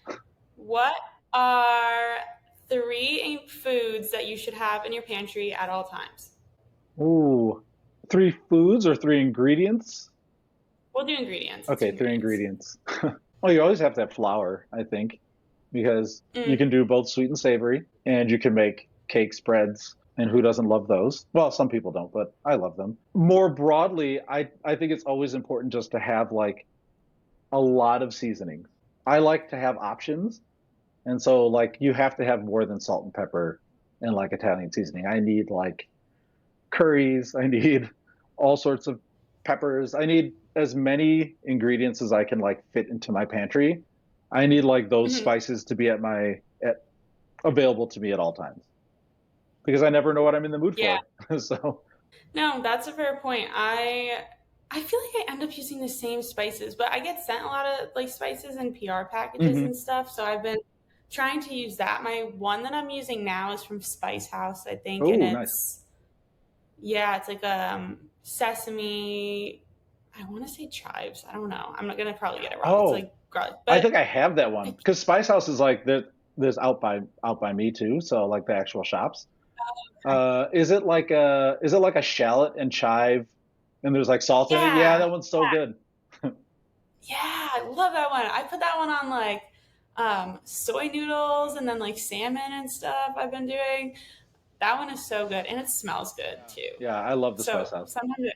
What are three foods that you should have in your pantry at all times? Ooh, three foods or three ingredients? We'll do ingredients. Let's do Okay, three ingredients. ingredients. Well, you always have to have flour, I think, because you Mm, can do both sweet and savory, and you can make cake spreads. And who doesn't love those? Well, some people don't, but I love them. More broadly, I think it's always important just to have like a lot of seasonings. I like to have options. And so like you have to have more than salt and pepper and like Italian seasoning. I need like curries, I need all sorts of peppers. I need as many ingredients as I can like fit into my pantry. I need like those mhm. spices to be at available to me at all times because I never know what I'm in the mood Yeah. for. So, No, that's a fair point. I feel like I end up using the same spices, but I get sent a lot of like spices and PR packages and mhm. stuff, so I've been trying to use that. My one that I'm using now is from Spice House, I think, and Oh, nice. it's yeah, it's like sesame. I want to say chives. I don't know. I'm not gonna probably get it wrong. It's Oh, like garlic, I but think I have that one I, because Spice House is like there's out by me too. So like the actual shops. Is it like a shallot and chive, and there's like salt in it? Yeah, yeah, that one's so good. yeah, I love that one. I put that one on like soy noodles and then like salmon and stuff. I've been doing that one is so good and it smells good Yeah, too. yeah, I love the Spice So House. sometimes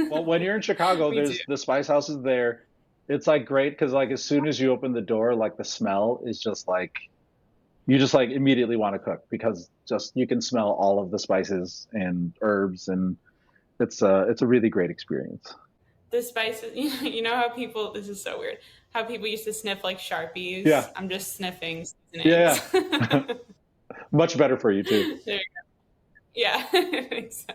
Well, it when you're in Chicago, me too. there's the Spice House is there. It's like great because like as soon as you open the door, like the smell is just like you just like immediately want to cook because just you can smell all of the spices and herbs and it's a really great experience. the spices. You know how people. This is so weird. How people used to sniff like Sharpies. Yeah, I'm just sniffing yeah, seasonings. yeah. Much better for you too. There you go. Yeah, I think so.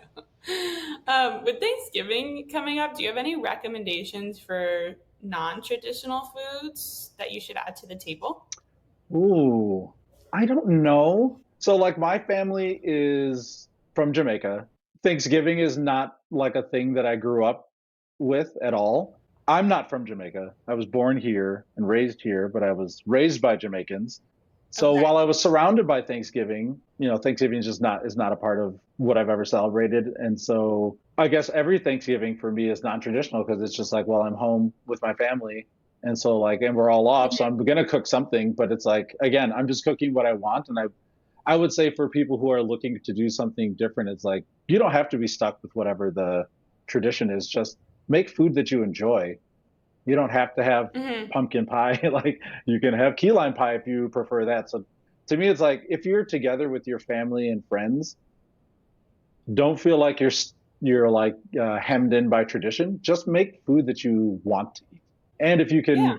With Thanksgiving coming up, do you have any recommendations for non-traditional foods that you should add to the table? Ooh, I don't know. So like my family is from Jamaica. Thanksgiving is not like a thing that I grew up with at all. I'm not from Jamaica. I was born here and raised here, but I was raised by Jamaicans. So Okay. while I was surrounded by Thanksgiving, Thanksgiving is not a part of what I've ever celebrated. And so I guess every Thanksgiving for me is non-traditional because it's just like, well, I'm home with my family. And so like, and we're all off, so Mhm. I'm gonna cook something, but it's like, again, I'm just cooking what I want. And I would say for people who are looking to do something different, it's like you don't have to be stuck with whatever the tradition is. Just make food that you enjoy. You don't have to have Mhm. pumpkin pie. Like you can have key lime pie if you prefer that. So to me, it's like if you're together with your family and friends, don't feel like you're like hemmed in by tradition. Just make food that you want to eat. And Yeah.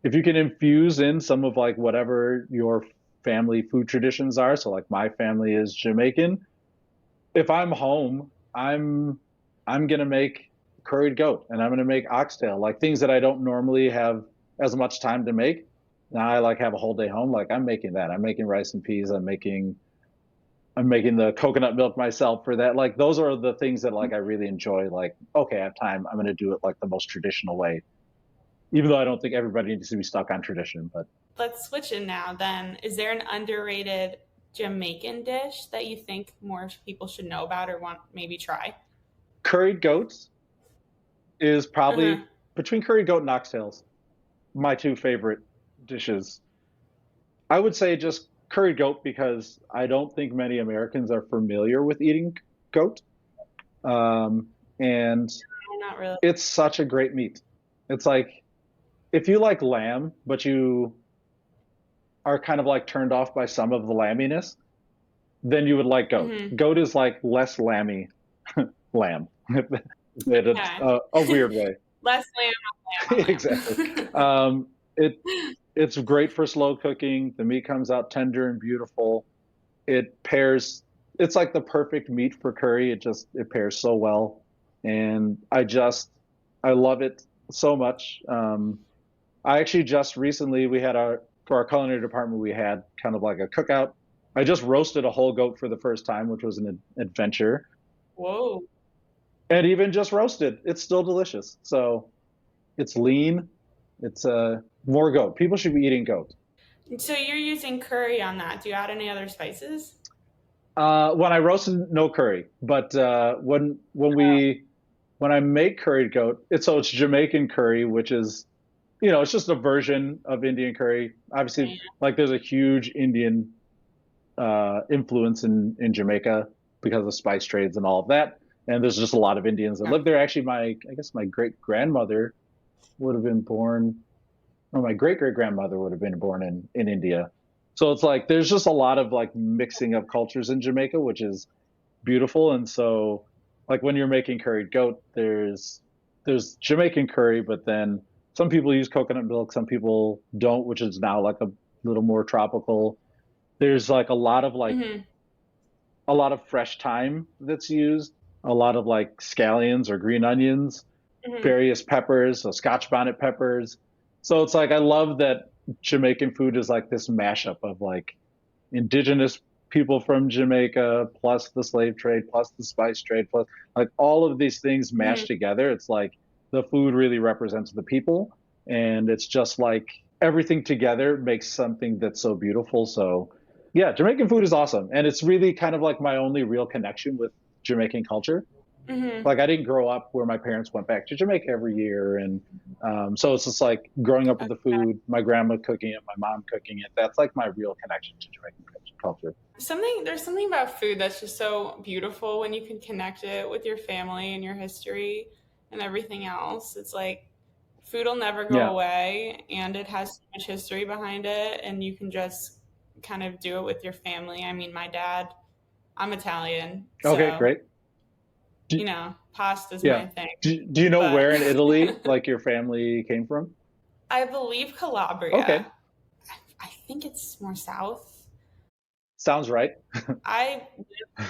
if you can infuse in some of like whatever your family food traditions are, so like my family is Jamaican. If I'm home, I'm gonna make curried goat and I'm gonna make oxtail, like things that I don't normally have as much time to make. Now I like have a whole day home, like I'm making that. I'm making rice and peas. I'm making the coconut milk myself for that. Like those are the things that like I really enjoy. Like, okay, I have time. I'm gonna do it like the most traditional way. Even though I don't think everybody needs to be stuck on tradition, but Let's switch in now then. Is there an underrated Jamaican dish that you think more people should know about or want maybe try? curried goats is Uh-huh. probably between curried goat and oxtails, my two favorite dishes. I would say just curried goat because I don't think many Americans are familiar with eating goat. Um, and No, not really. it's such a great meat. It's like if you like lamb, but you are kind of like turned off by some of the lamminess, then you would like goat. Mm-hmm. Goat is like less lammy lamb in a Okay. weird way. Less lamb on Exactly. lamb. Um, it it's great for slow cooking. The meat comes out tender and beautiful. It pairs. It's like the perfect meat for curry. It pairs so well, and I love it so much. I actually just recently we had our for our culinary department we had kind of like a cookout. I just roasted a whole goat for the first time, which was an adventure. Whoa. And even just roasted, it's still delicious. So it's lean. It's more goat. People should be eating goat. So you're using curry on that. Do you add any other spices? When I roasted, no curry, but when I make curried goat, it's Jamaican curry, which is it's just a version of Indian curry. Obviously, Yeah. like there's a huge Indian influence in Jamaica because of spice trades and all of that, and there's just a lot of Indians that live there. Actually, I guess my great grandmother would have been born or my great great grandmother would have been born in India. So it's like there's just a lot of like mixing of cultures in Jamaica, which is beautiful. And so like when you're making curried goat, there's Jamaican curry, but then some people use coconut milk, some people don't, which is now like a little more tropical. There's like Mm-hmm. a lot of fresh thyme that's used, a lot of like scallions or green onions, Mm-hmm. various peppers, so Scotch bonnet peppers. So it's like I love that Jamaican food is like this mashup of like indigenous people from Jamaica plus the slave trade plus the spice trade plus like all of these things Mm-hmm. mashed together. It's like the food really represents the people and it's just like everything together makes something that's so beautiful. So yeah, Jamaican food is awesome and it's really kind of like my only real connection with Jamaican culture. Mm-hmm. Like I didn't grow up where my parents went back to Jamaica every year, and so it's just like growing up with the food, my grandma cooking it, my mom cooking it. That's like my real connection to Jamaican culture. There's something about food that's just so beautiful when you can connect it with your family and your history and everything else. It's like food will never go Yeah. away and it has so much history behind it and you can just kind of do it with your family. I mean, I'm Italian, Okay. so Great. Do, Pasta's Yeah. my thing. Do you know But where in Italy like your family came from? I believe Okay. Calabria. I think it's more south. Sounds right. I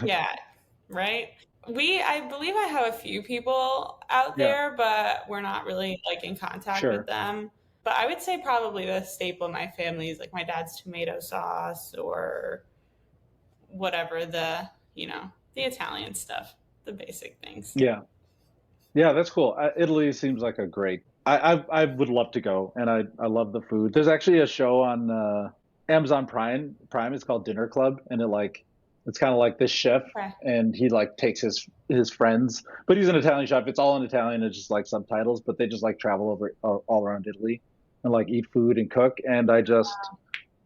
yeah, right? I believe I have a few people out Yeah, there, but we're not really like in contact with sure. them. But I would say probably the staple in my family is like my dad's tomato sauce or whatever the Italian stuff, the basic things. Yeah. Yeah, that's cool. Italy seems like a great. I would love to go, and I love the food. There's actually a show on Amazon Prime. It's called Dinner Club, and it's kind of like this chef, Okay. and he like takes his friends, but he's an Italian chef. It's all in Italian. It's just like subtitles, but they just like travel over all around Italy and like eat food and cook, and I just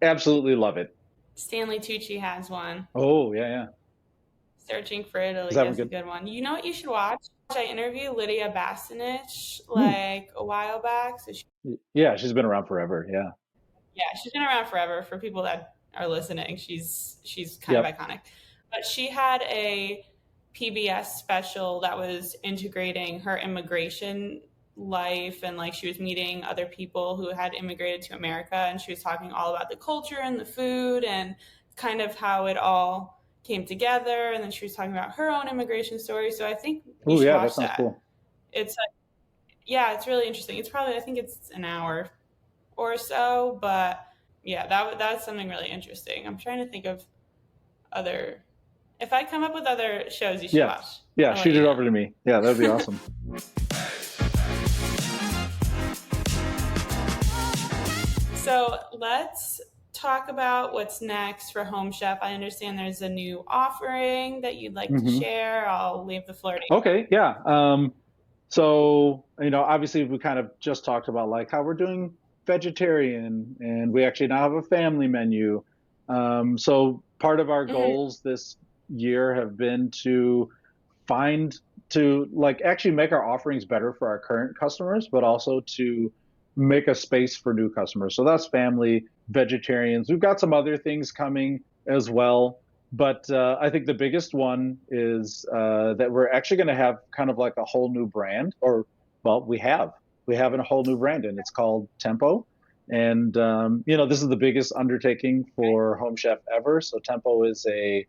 absolutely love it. Stanley Tucci has one. Oh yeah, yeah. Searching for Is Italy that one is a good? good one. You know what you should watch? I interviewed Lydia Bastianich Hmm. like a while back. So Yeah, she's been around forever. Yeah. yeah, she's been around forever. For people that are listening, she's kind of Yep. iconic. But she had a PBS special that was integrating her immigration life, and like she was meeting other people who had immigrated to America, and she was talking all about the culture and the food and kind of how it all came together, and then she was talking about her own immigration story. So I think you Oh should yeah, that watch sounds that. cool. It's yeah, it's really interesting. It's probably, I think it's an hour or so, but yeah, that's something really interesting. I'm trying to think of other. If I come up with other shows, you should Yeah. watch. Yeah, I'll let shoot you it know. over to me. Yeah, that would be awesome. So let's talk about what's next for Home Chef. I understand there's a new offering that you'd like to Hmm. share. I'll leave the floor to you. Okay, yeah. So, obviously we kind of just talked about like how we're doing vegetarian and we actually now have a family menu. So part of our Mhm. goals this year have been to find to like actually make our offerings better for our current customers, but also to make a space for new customers. So that's family, vegetarians. We've got some other things coming as well. But I think the biggest one is that we're actually going to have kind of like a whole new brand, or well, we have a whole new brand, and it's called Tempo. And this is the biggest undertaking for Home Chef ever. So Tempo is a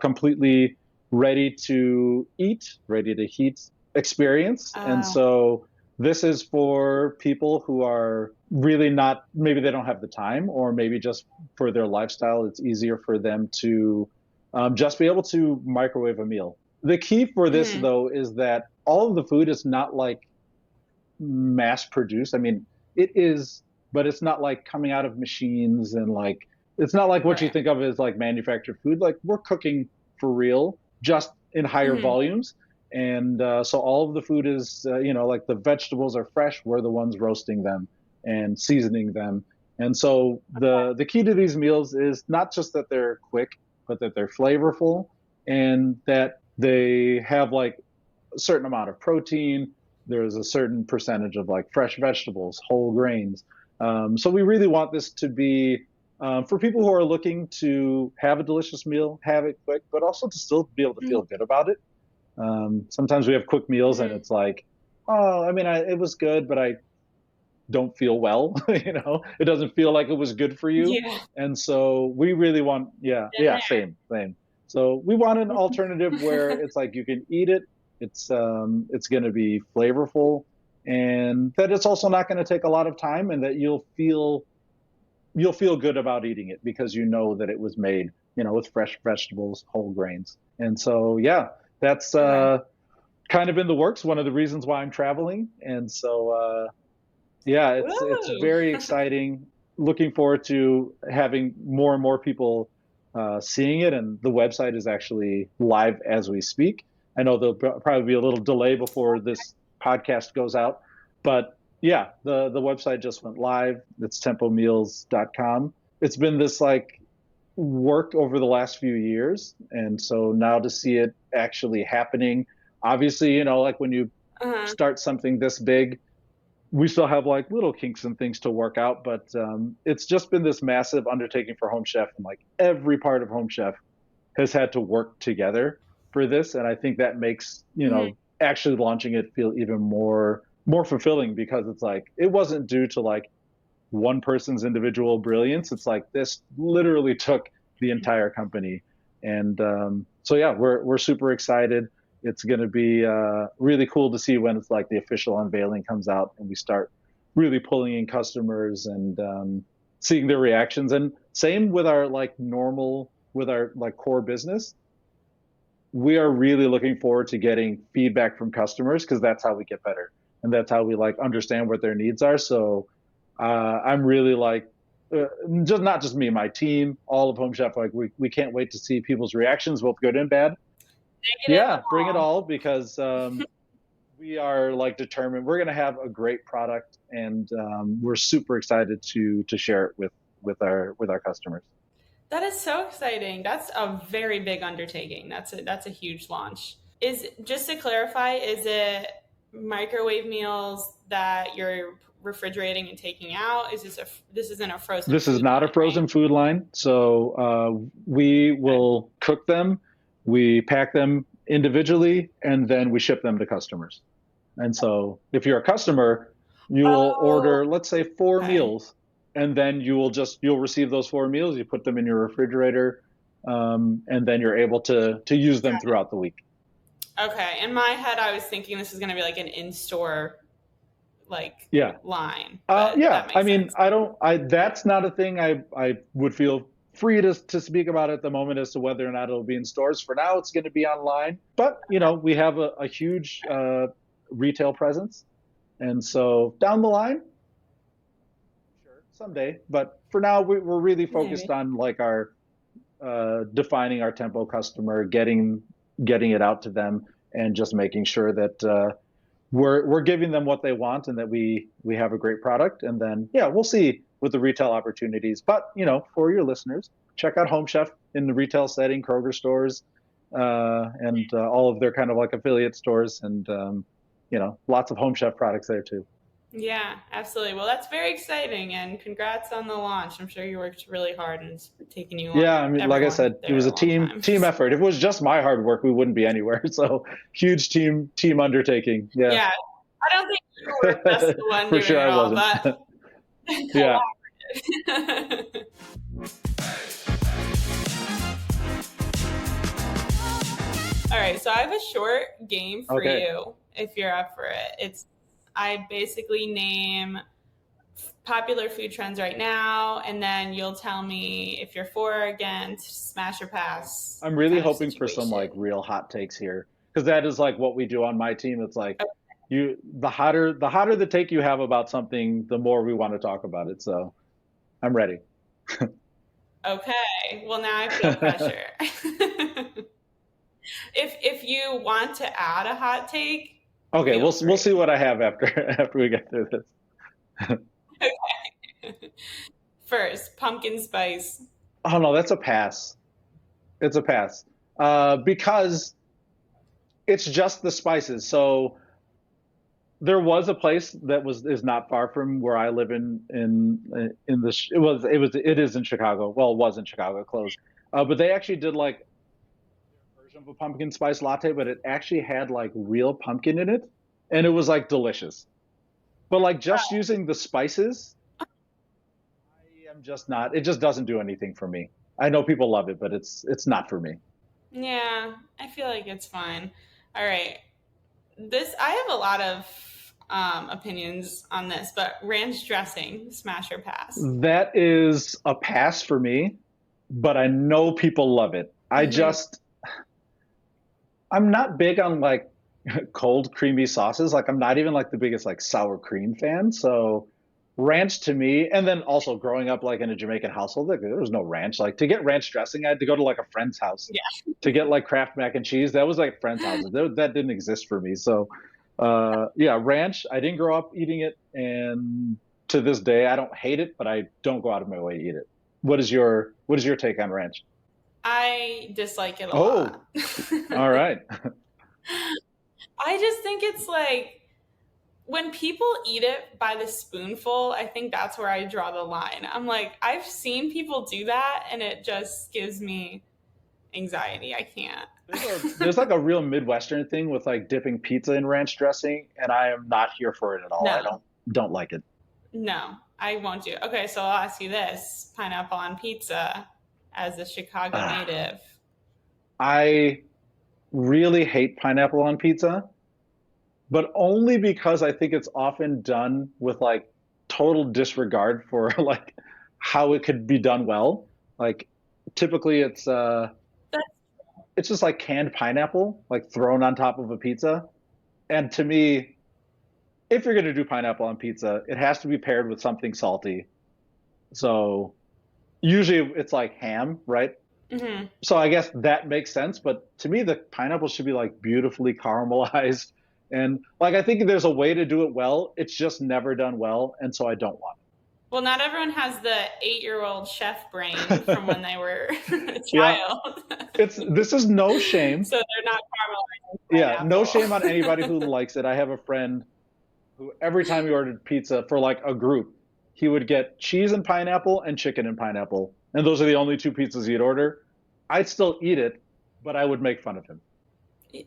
completely ready to eat, ready to heat experience. And Uh, so this is for people who are really not, maybe they don't have the time, or maybe just for their lifestyle, it's easier for them to just be able to microwave a meal. The key for this, mhm. though, is that all of the food is not like mass produced. I mean, it is, but it's not like coming out of machines and like, it's not like what you Right. think of as like manufactured food. Like we're cooking for real, just in higher Mhm. volumes. And so all of the food is, like the vegetables are fresh. We're the ones roasting them and seasoning them. And so the key to these meals is not just that they're quick, but that they're flavorful and that they have like a certain amount of protein. There's a certain percentage of like fresh vegetables, whole grains. So we really want this to be for people who are looking to have a delicious meal, have it quick, but also to still be able to Mhm. feel good about it. Sometimes we have quick meals and Mhm. it's like, oh, I mean, it was good, but I don't feel well. It doesn't feel like it was good for you. Yeah. And so we really want, yeah, Been yeah, same, same. So we want an there. alternative where it's like you can eat it. It's going to be flavorful, and that it's also not going to take a lot of time, and that you'll feel good about eating it because you know that it was made, with fresh vegetables, whole grains. And so, yeah, that's Okay. kind of in the works. One of the reasons why I'm traveling, and so yeah, it's Woo! very exciting. Looking forward to having more and more people seeing it, and the website is actually live as we speak. I know there'll probably be a little delay before this podcast goes out, but yeah, the website just went live. It's tempomeals.com. It's been this like work over the last few years, and so now to see it actually happening, obviously, like when you Uh-huh. start something this big, we still have like little kinks and things to work out, but it's just been this massive undertaking for Home Chef, and like every part of Home Chef has had to work together for this. And I think that makes, Mhm. actually launching it feel even more fulfilling because it's like it wasn't due to like one person's individual brilliance. It's like this literally took the entire company. And so yeah, we're super excited. It's going to be really cool to see when it's like the official unveiling comes out and we start really pulling in customers and seeing their reactions. And same with our like normal, with our like core business. We are really looking forward to getting feedback from customers because that's how we get better and that's how we like understand what their needs are. So I'm really like, just not just me, my team, all of Home Chef, like we can't wait to see people's reactions, both good and bad. Negative Yeah, and bring it all. all because we are like determined. We're going to have a great product, and we're super excited to share it with our customers. That is so exciting. That's a very big undertaking. That's a huge launch. Is just to clarify, is it microwave meals that you're refrigerating and taking out? This isn't a frozen This is food not a line, right? frozen food line, so we Okay. will cook them, we pack them individually, and then we ship them to customers. And so if you're a customer, you will Oh, order, let's say, four okay. meals, and then you'll receive those four meals. You put them in your refrigerator, and then you're able to use them throughout the week. Okay. In my head, I was thinking this is going to be like an in-store like Yeah. line, but Yeah. that I makes mean, sense. that's not a thing I would feel free to speak about at the moment as to whether or not it'll be in stores. For now, it's going to be online, but we have a huge retail presence. And so down the line, sure, someday. But for now, we're really focused Maybe. on like our defining our tempo customer, getting it out to them, and just making sure that we're giving them what they want and that we have a great product. And then yeah, we'll see with the retail opportunities. But for your listeners, check out Home Chef in the retail setting, Kroger stores, and all of their kind of like affiliate stores, and lots of Home Chef products there too. Yeah, absolutely. Well, that's very exciting, and congrats on the launch. I'm sure you worked really hard, and it's taken you Yeah, I mean, like I everyone said, it there was a a long team time. effort. If it was just my hard work, we wouldn't be anywhere. So huge team undertaking. Yeah, Yeah, I don't think you were just the one for doing sure it I all, wasn't. but Yeah. collaborative. All right, so I have a short game for Okay. you if you're up for it. I basically name popular food trends right now, and then you'll tell me if you're for or against, smash or pass I'm really kind of hoping for some like situation. real hot takes here because that is like what we do on my team. It's like the hotter the take you have about something, the more we want to talk about it. So I'm ready. Okay, well now I feel pressure. If you want to add a hot take, Okay, we'll feel we'll see free. what I have after after we get through this. First, pumpkin spice. Oh no, that's a pass. It's a pass. Because it's just the spices. So there was a place that is not far from where I live in the it is in Chicago. Well, it was in Chicago, it closed. But they actually did like their version of a pumpkin spice latte, but it actually had like real pumpkin in it, and it was like delicious. But like just using the spices, I am just not. It just doesn't do anything for me. I know people love it, but it's not for me. Yeah, I feel like it's fine. All right. I have a lot of opinions on this, but ranch dressing, smash or pass. That is a pass for me, but I know people love it. Mm-hmm. I'm not big on like cold creamy sauces. Like I'm not even like the biggest like sour cream fan. So ranch to me, and then also growing up like in a Jamaican household, like, there was no ranch. Like to get ranch dressing, I had to go to like a friend's house to get like Kraft mac and cheese. That was like friends' houses. That didn't exist for me. So yeah, ranch. I didn't grow up eating it, and to this day, I don't hate it, but I don't go out of my way to eat it. What is your take on ranch? I dislike it a lot. Oh, all right. I just think it's like when people eat it by the spoonful, I think that's where I draw the line. I'm like, I've seen people do that, and it just gives me anxiety. I can't. There's like a real Midwestern thing with like dipping pizza in ranch dressing, and I am not here for it at all. I No, don't like it. no, I won't do it. Okay, so I'll ask you this: pineapple on pizza, as a Chicago Ah, native. I really hate pineapple on pizza, but only because I think it's often done with like total disregard for like how it could be done well. Like typically That's it's just like canned pineapple like thrown on top of a pizza. And to me, if you're going to do pineapple on pizza, it has to be paired with something salty. So usually it's like ham, right? hmm So I guess that makes sense, but to me the pineapple should be like beautifully caramelized and like I think there's a way to do it well. It's just never done well, and so I don't want Well, not everyone has the 8-year-old chef brain from when it. they were a Yeah, child, it's this is no shame. so they're not caramelizing Yeah, no shame on pineapple. anybody who likes it. I have a friend who every time he ordered pizza for like a group, he would get cheese and pineapple and chicken and pineapple. And those are the only two pizzas he'd order. I'd still eat it, but I would make fun of him.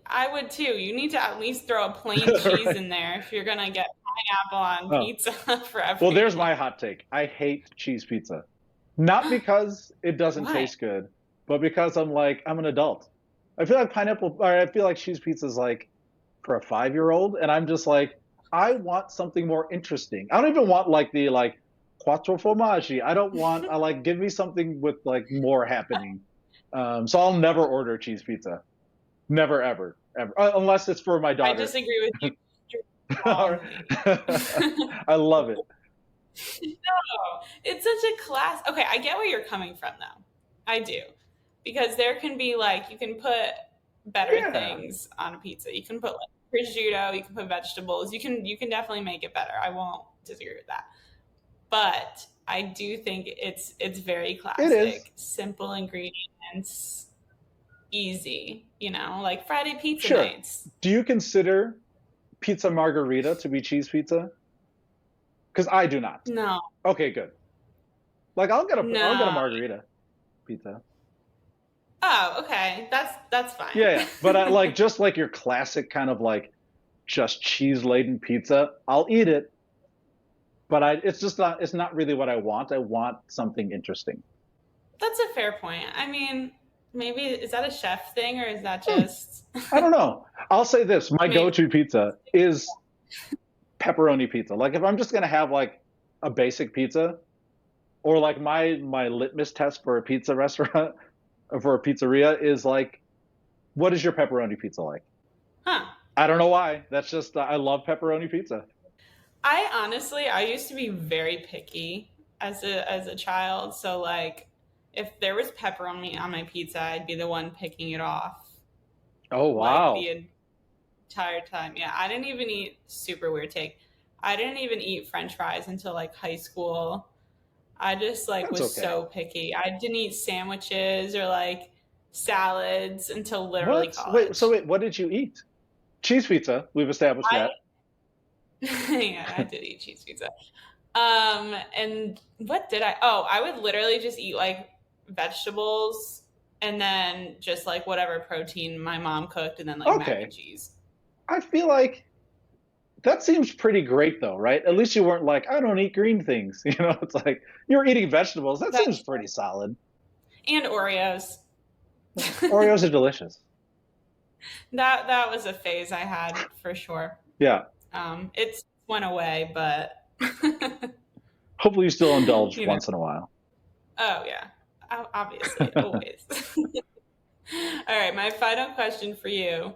I would too. You need to at least throw a plain cheese Right. in there if you're gonna get pineapple on Oh. pizza for Well, there's everyone. my hot take. I hate cheese pizza. Not because it doesn't Why? taste good, but because I'm like, I'm an adult. I feel like I feel like cheese pizza is like for a 5-year-old, and I'm just like, I want something more interesting. I don't even want like the like quattro formaggi. I like give me something with like more happening. So I'll never order cheese pizza. Never, ever, ever, unless it's for my I daughter. disagree with you All right. strongly. I love it. No, it's such a class. Okay, I get where you're coming from though. I do. Because there can be like you can put better Yeah, things on a pizza. You can put like prosciutto, you can put vegetables. You can definitely make it better. I won't disagree with that. But I do think it's very it is. classic, simple ingredients, easy, like Friday pizza Sure. nights. Do you consider pizza margarita to be cheese pizza? Because I do not. No. Okay, good. Like I'll get a No. margarita pizza. Oh, okay. That's fine. Yeah, yeah. But I like just like your classic kind of like just cheese laden pizza. I'll eat it, but it's not really what I want. I want something interesting. That's a fair point. I mean, maybe is that a chef thing or is that Hmm, just I don't know. I'll say this, my maybe go-to pizza is pepperoni pizza. Like if I'm just gonna have like a basic pizza, or like my litmus test for a pizza restaurant or for a pizzeria is like, what is your pepperoni pizza like? huh. I don't know why. That's just I love pepperoni pizza. I used to be very picky as a child, so like if there was pepperoni on my pizza, I'd be the one picking it off Oh like wow, the entire time. Yeah, I didn't even eat super weird take. I didn't even eat french fries until like high school. I just like that's was okay. so picky. I didn't eat sandwiches or like salads until literally What? Wait, so college. wait, what did you eat? Cheese pizza. We've established I that. yeah, I did eat cheese pizza. And what did I? Oh, I would literally just eat like vegetables and then just like whatever protein my mom cooked and then like mac and Okay. cheese. I feel like that seems pretty great though, right? At least you weren't like, I don't eat green things. You know, it's like you're eating vegetables. That seems That's pretty solid. and Oreos. Oreos are delicious. That was a phase I had for sure. Yeah. It's went away, but Hopefully you still indulge you know. once in a while. Oh yeah, obviously, always. All right, my final question for you: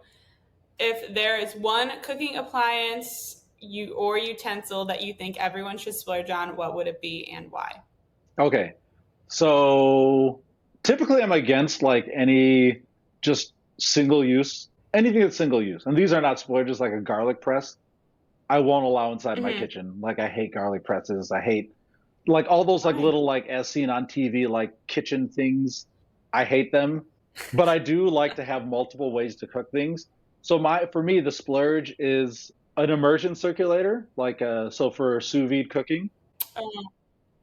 if there is one cooking appliance you or utensil that you think everyone should splurge on, what would it be and why? Okay. So typically I'm against like any just single use, anything that's single use. And these are not splurges like a garlic press. I won't allow inside my Hmm kitchen. Like I hate garlic presses. I hate like all those like Why? little like as seen on TV like kitchen things. I hate them. But I do like to have multiple ways to cook things. So my for me the splurge is an immersion circulator, like so for sous vide cooking. Um,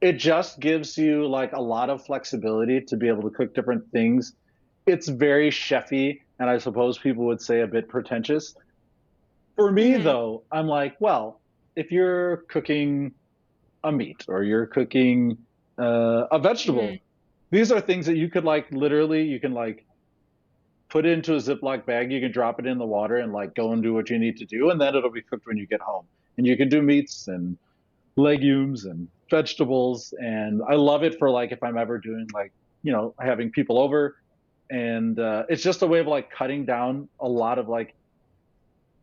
It just gives you like a lot of flexibility to be able to cook different things. it's very chefy, and I suppose people would say a bit pretentious. For me, Mm-hmm. though, I'm like, well, if you're cooking a meat or you're cooking a Mm-hmm. vegetable, these are things that you could like literally, you can like put it into a Ziploc bag, you can drop it in the water and like go and do what you need to do, and then it'll be cooked when you get home. And you can do meats and legumes and vegetables. And I love it for like if I'm ever doing like, having people over. And it's just a way of like cutting down a lot of like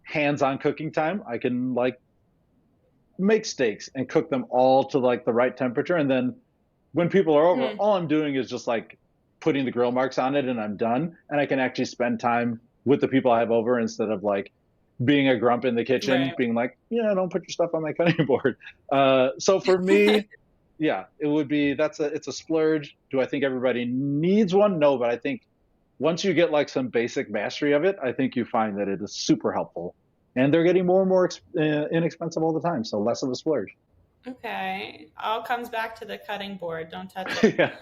hands-on cooking time. I can like make steaks and cook them all to like the right temperature. And then when people are over, Mm-hmm. all I'm doing is just like putting the grill marks on it and I'm done. And I can actually spend time with the people I have over instead of like being a grump in the kitchen, Right. being like, don't put your stuff on my cutting board. So for me, yeah, it would be it's a splurge. Do I think everybody needs one? No, but I think once you get like some basic mastery of it, I think you find that it is super helpful. And they're getting more and more inexpensive all the time, so less of a splurge. Okay. All comes back to the cutting board. Don't touch it. Yeah.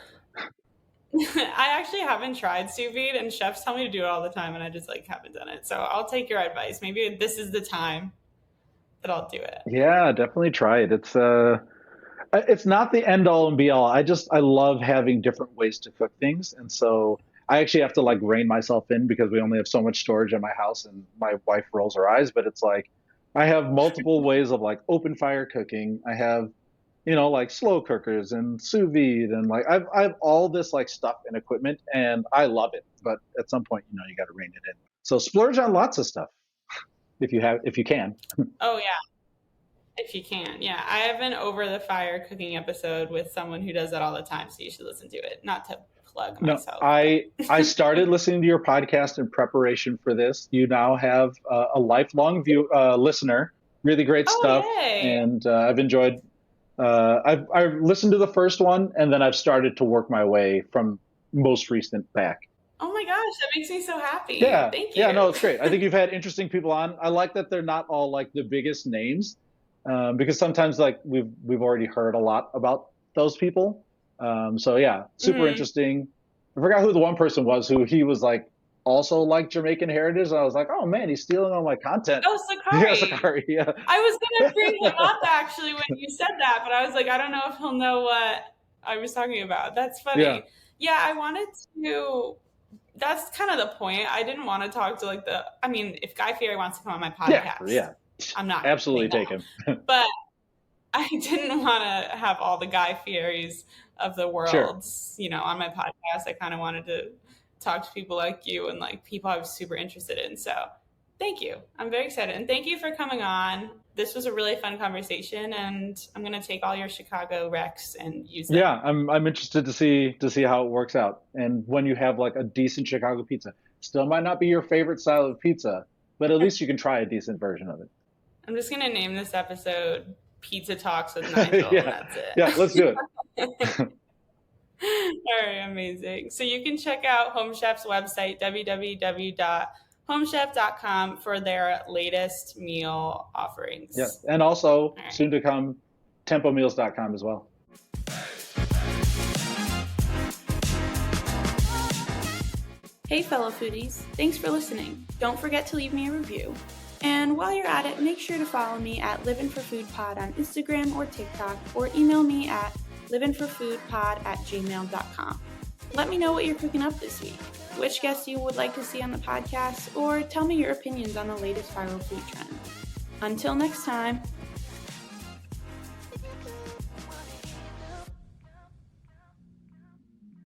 I actually haven't tried sous vide, and chefs tell me to do it all the time, and I just like haven't done it. So I'll take your advice. Maybe this is the time that I'll do it. Yeah, definitely try it. It's not the end all and be all. I love having different ways to cook things. And so I actually have to like rein myself in because we only have so much storage in my house and my wife rolls her eyes, but it's like I have multiple ways of like open fire cooking. I have, like slow cookers and sous vide and like I have all this like stuff and equipment and I love it. But at some point, you got to rein it in. So splurge on lots of stuff if you can. Oh yeah, if you can. Yeah, I have an over the fire cooking episode with someone who does that all the time, so you should listen to it. Not to plug No, myself. I started listening to your podcast in preparation for this. You now have a lifelong listener. Really great Oh stuff, yay! and I've enjoyed. I've listened to the first one, and then I've started to work my way from most recent back. Oh my gosh, that makes me so happy. Yeah, Thank yeah, you. no, it's great. I think you've had interesting people on. I like that they're not all like the biggest names, because sometimes like we've already heard a lot about those people. So yeah, super Mhm. interesting. I forgot who the one person was who he was like also like Jamaican heritage. And I was like, oh man, he's stealing all my content. Oh, Yeah, Sakari. Sakari. Yeah. I was gonna bring him up actually when you said that, but I was like, I don't know if he'll know what I was talking about. That's funny. Yeah. Yeah, I wanted to. That's kind of the point. I didn't want to talk to like I mean, if Guy Fieri wants to come on my podcast, Yeah. I'm not Absolutely take saying him. no. But I didn't want to have all the Guy Fieris of the world, Sure. on my podcast. I kind of wanted to talk to people like you and like people I was super interested in. So thank you. I'm very excited. And thank you for coming on. This was a really fun conversation, and I'm going to take all your Chicago recs and use them. Yeah, I'm interested to see how it works out. And when you have like a decent Chicago pizza, still might not be your favorite style of pizza, but at least you can try a decent version of it. I'm just going to name this episode Pizza Talks with Nigel, Yeah. and that's it. Yeah, let's do it. All right, amazing. So you can check out Home Chef's website, www.homechef.com, for their latest meal offerings. Yeah, and also soon to come, tempomeals.com as well. Hey fellow foodies, thanks for listening. Don't forget to leave me a review. And while you're at it, make sure to follow me at Livvin for Food Pod on Instagram or TikTok, or email me at livinforfoodpod@gmail.com. Let me know what you're cooking up this week, which guests you would like to see on the podcast, or tell me your opinions on the latest viral food trend. Until next time,